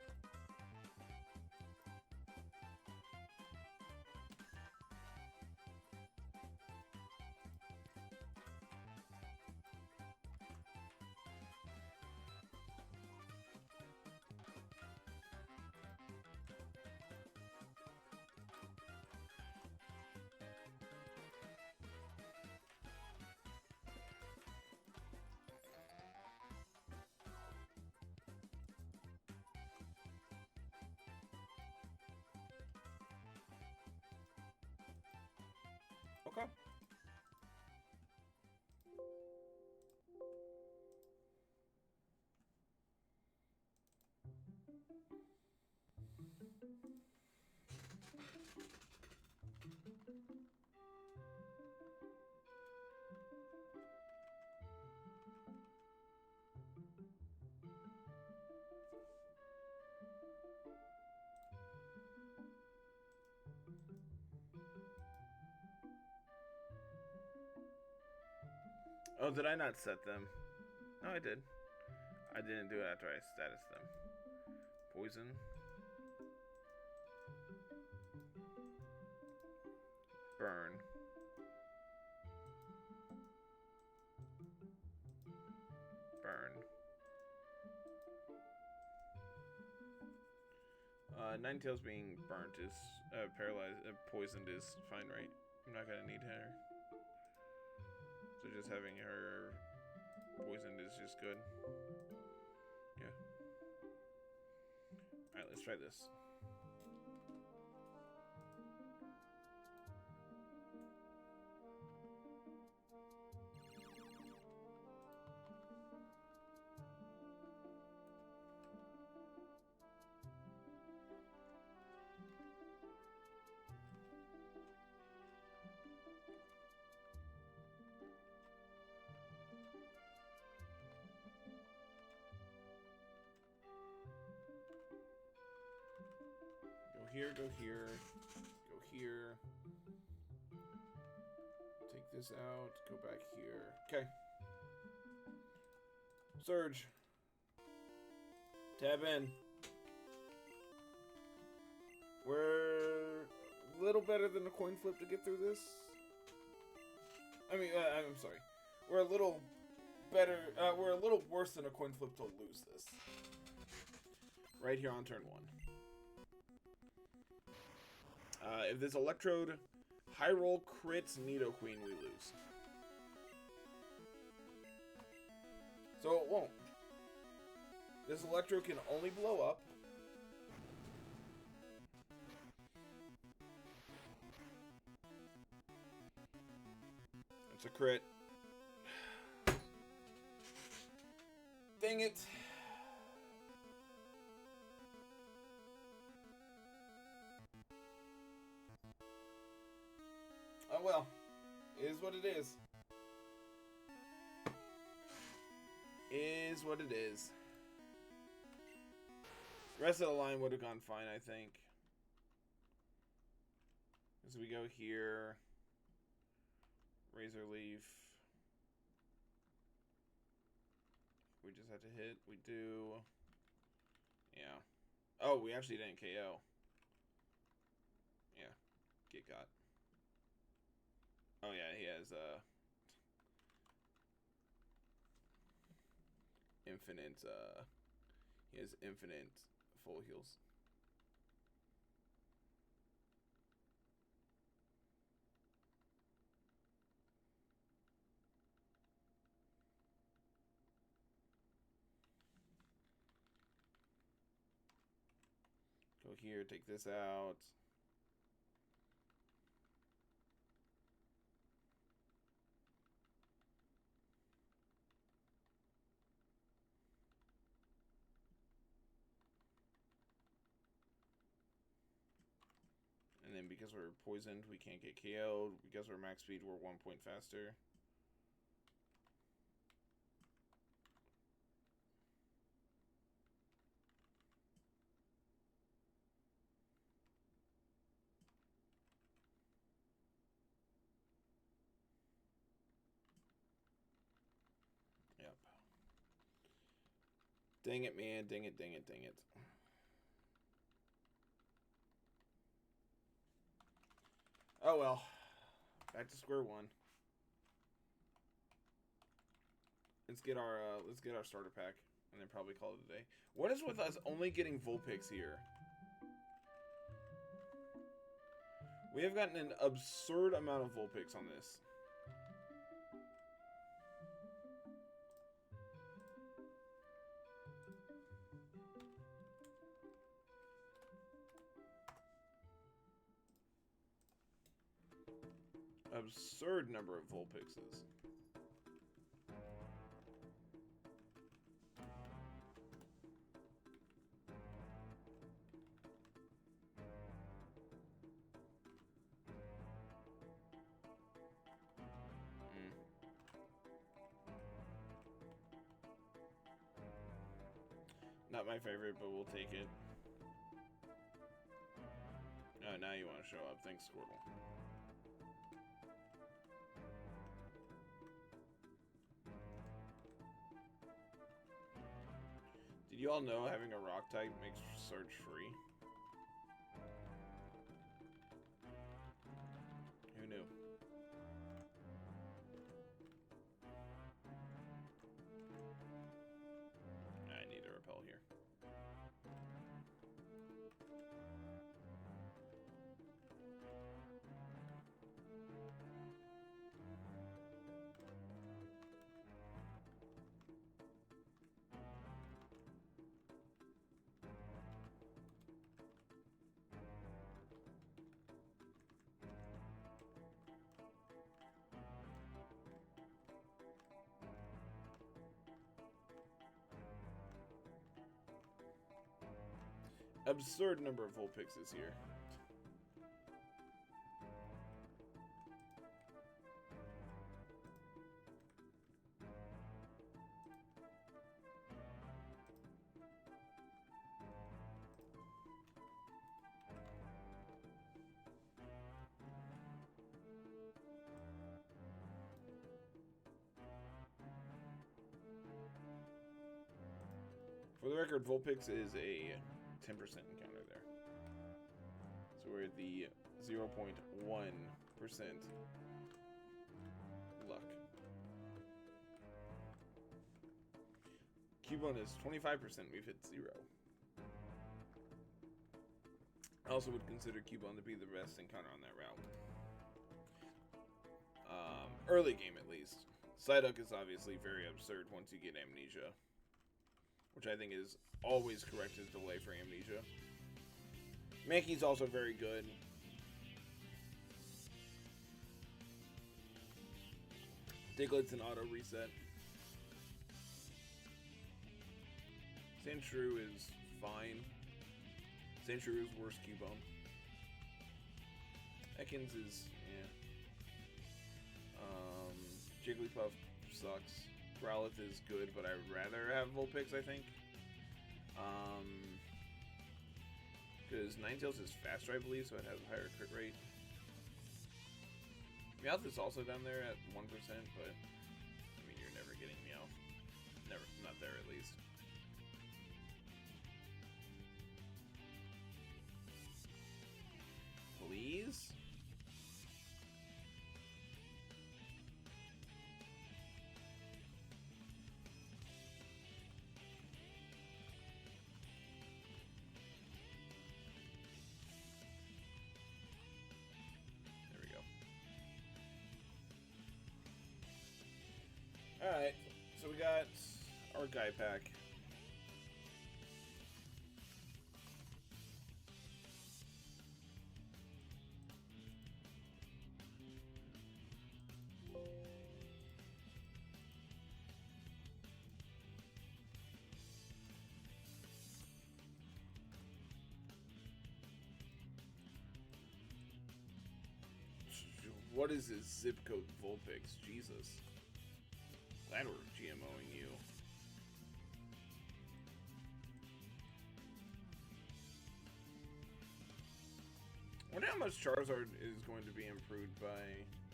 Okay. Oh, did I not set them? No, I did. I didn't do it after I statused them. Poison. Burn. Burn. Ninetales being burnt is paralyzed, poisoned is fine, right? I'm not gonna need her. So just having her poisoned is just good. Yeah. Alright, let's try this. Here, go here, go here. Take this out, go back here. Okay. Surge. Tab in. We're a little better than a coin flip to get through this. I mean, I'm sorry. We're a little better, we're a little worse than a coin flip to lose this. Right here on turn 1. If this Electrode high roll crits Nidoqueen, we lose. So it won't. This Electrode can only blow up. It's a crit. Dang it. Oh well, it is what it is. Is what it is. The rest of the line would have gone fine, I think. As we go here, Razor Leaf. We just have to hit. We do. Yeah. Oh, we actually didn't KO. Yeah. Get got. Oh yeah, he has infinite he has infinite full heals. Go here, take this out. And then because we're poisoned, we can't get KO'd. Because we're max speed, we're 1 point faster. Yep. Dang it, man. Dang it, dang it, dang it. Oh well. Back to square one. Let's get our starter pack and then probably call it a day. What is with us only getting Vulpix here? We have gotten an absurd amount of Vulpix on this. Absurd number of Vulpixes. Not my favorite, but we'll take it. Oh, now you want to show up. Thanks, Squirtle. Did you all know having a rock type makes Surge free? Who absurd number of Vulpixes here. For the record, Vulpix is a 10% encounter there. So we're at the 0.1% luck. Cubone is 25%. We've hit 0. I also would consider Cubone to be the best encounter on that route. Early game, at least. Psyduck is obviously very absurd once you get Amnesia, which I think is always corrected delay for Amnesia. Mankey's also very good. Diglett's an auto reset. Sandshrew is fine. Sandshrew is worse Cubone. Ekans is, yeah. Jigglypuff sucks. Growlithe is good, but I'd rather have Vulpix, I think. Because Ninetales is faster, I believe, so it has a higher crit rate. Meowth is also down there at 1%, but I mean, you're never getting Meowth. Never, not there at least. Please? Alright, so we got our guy pack. What is this zip code Vulpix? Jesus. Glad we're GMOing you. I wonder how much Charizard is going to be improved by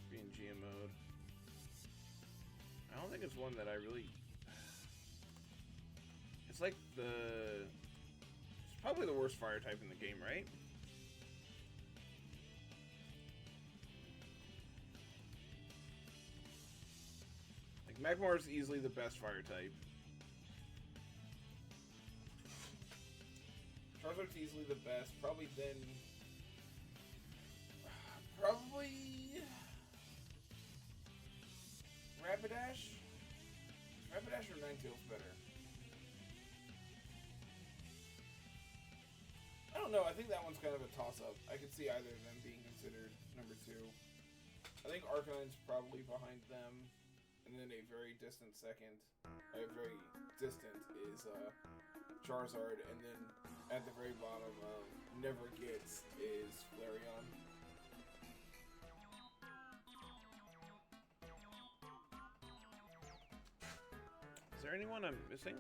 being GMO'd. I don't think it's one that I really... It's like the... It's probably the worst fire type in the game, right? Magmar is easily the best fire type. Charizard's easily the best. Probably then... Probably... Rapidash? Rapidash or Ninetales better? I don't know. I think that one's kind of a toss-up. I could see either of them being considered number 2. I think Arcanine's probably behind them. And then a very distant second, very distant, is Charizard, and then at the very bottom of Never Gets is Flareon. Is there anyone I'm missing?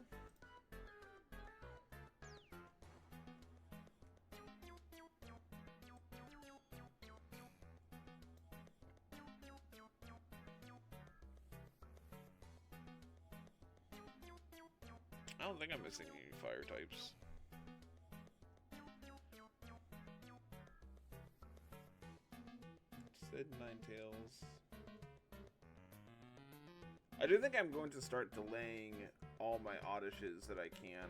I don't think I'm missing any fire types. Said Ninetales. I do think I'm going to start delaying all my Oddishes that I can.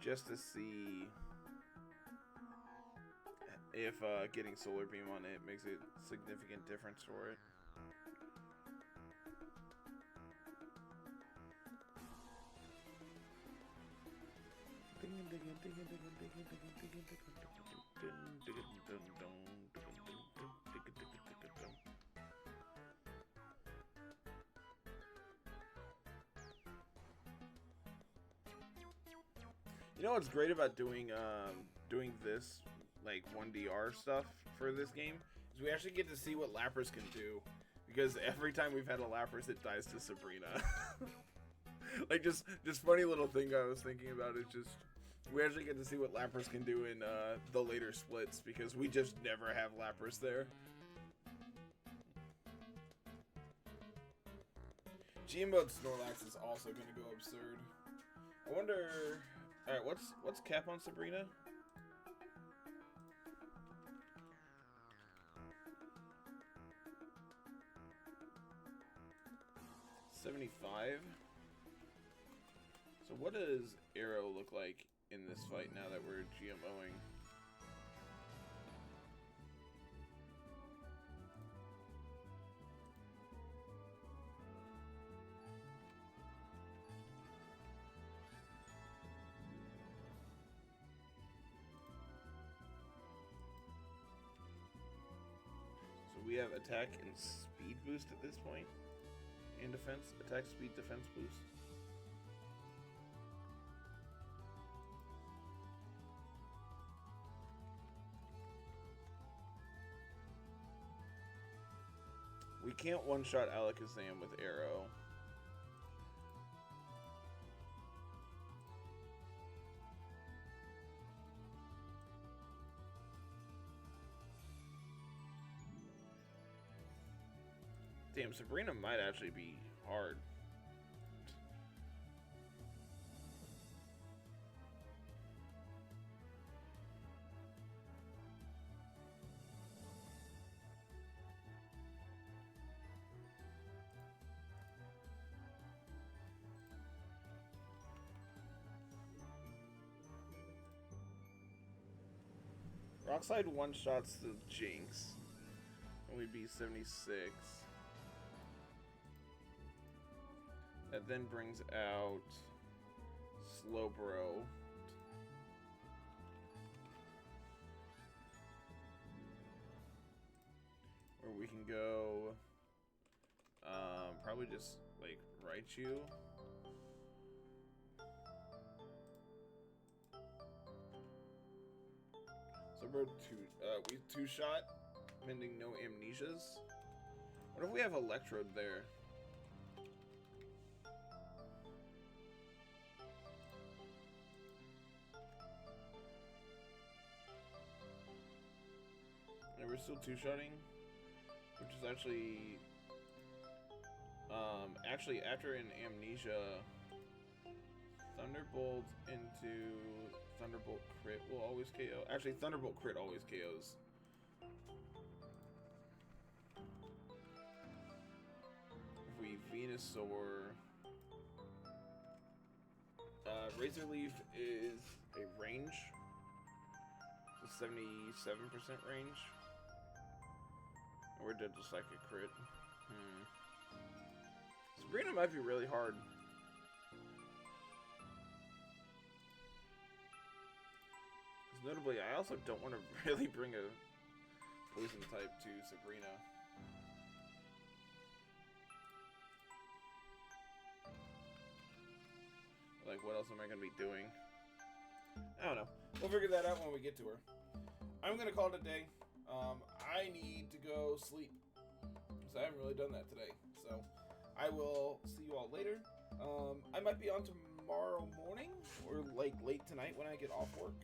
Just to see if getting Solar Beam on it makes a significant difference for it. You know what's great about doing this like 1DR stuff for this game is we actually get to see what Lapras can do, because every time we've had a Lapras, it dies to Sabrina. Like just funny little thing I was thinking about is just we actually get to see what Lapras can do in the later splits, because we just never have Lapras there. G-Mode Snorlax is also going to go absurd. I wonder... Alright, what's cap on Sabrina? $75. So what does Arrow look like in this fight now that we're GMOing? So we have attack and speed boost at this point. And defense, attack, speed, defense boost. We can't one-shot Alakazam with Arrow. Damn, Sabrina might actually be hard. Rockslide one-shots the Jinx, and we'd be 76. That then brings out Slowbro. Or we can go, probably just like Raichu. Slowbro we two-shot, pending no amnesias. What if we have Electrode there? And we're still two-shotting, which is actually, after an amnesia, Thunderbolt into Thunderbolt crit will always KO. Actually, Thunderbolt crit always KOs. If we Venusaur, Razor Leaf is a range, so 77% range. We're dead just like a crit. Sabrina might be really hard. Notably, I also don't want to really bring a poison type to Sabrina. Like, what else am I going to be doing? I don't know. We'll figure that out when we get to her. I'm going to call it a day. I need to go sleep, because I haven't really done that today. So, I will see you all later. I might be on tomorrow morning, or like late tonight when I get off work.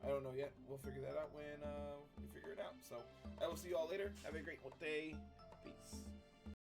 I don't know yet. We'll figure that out when we figure it out. So, I will see you all later. Have a great day. Peace.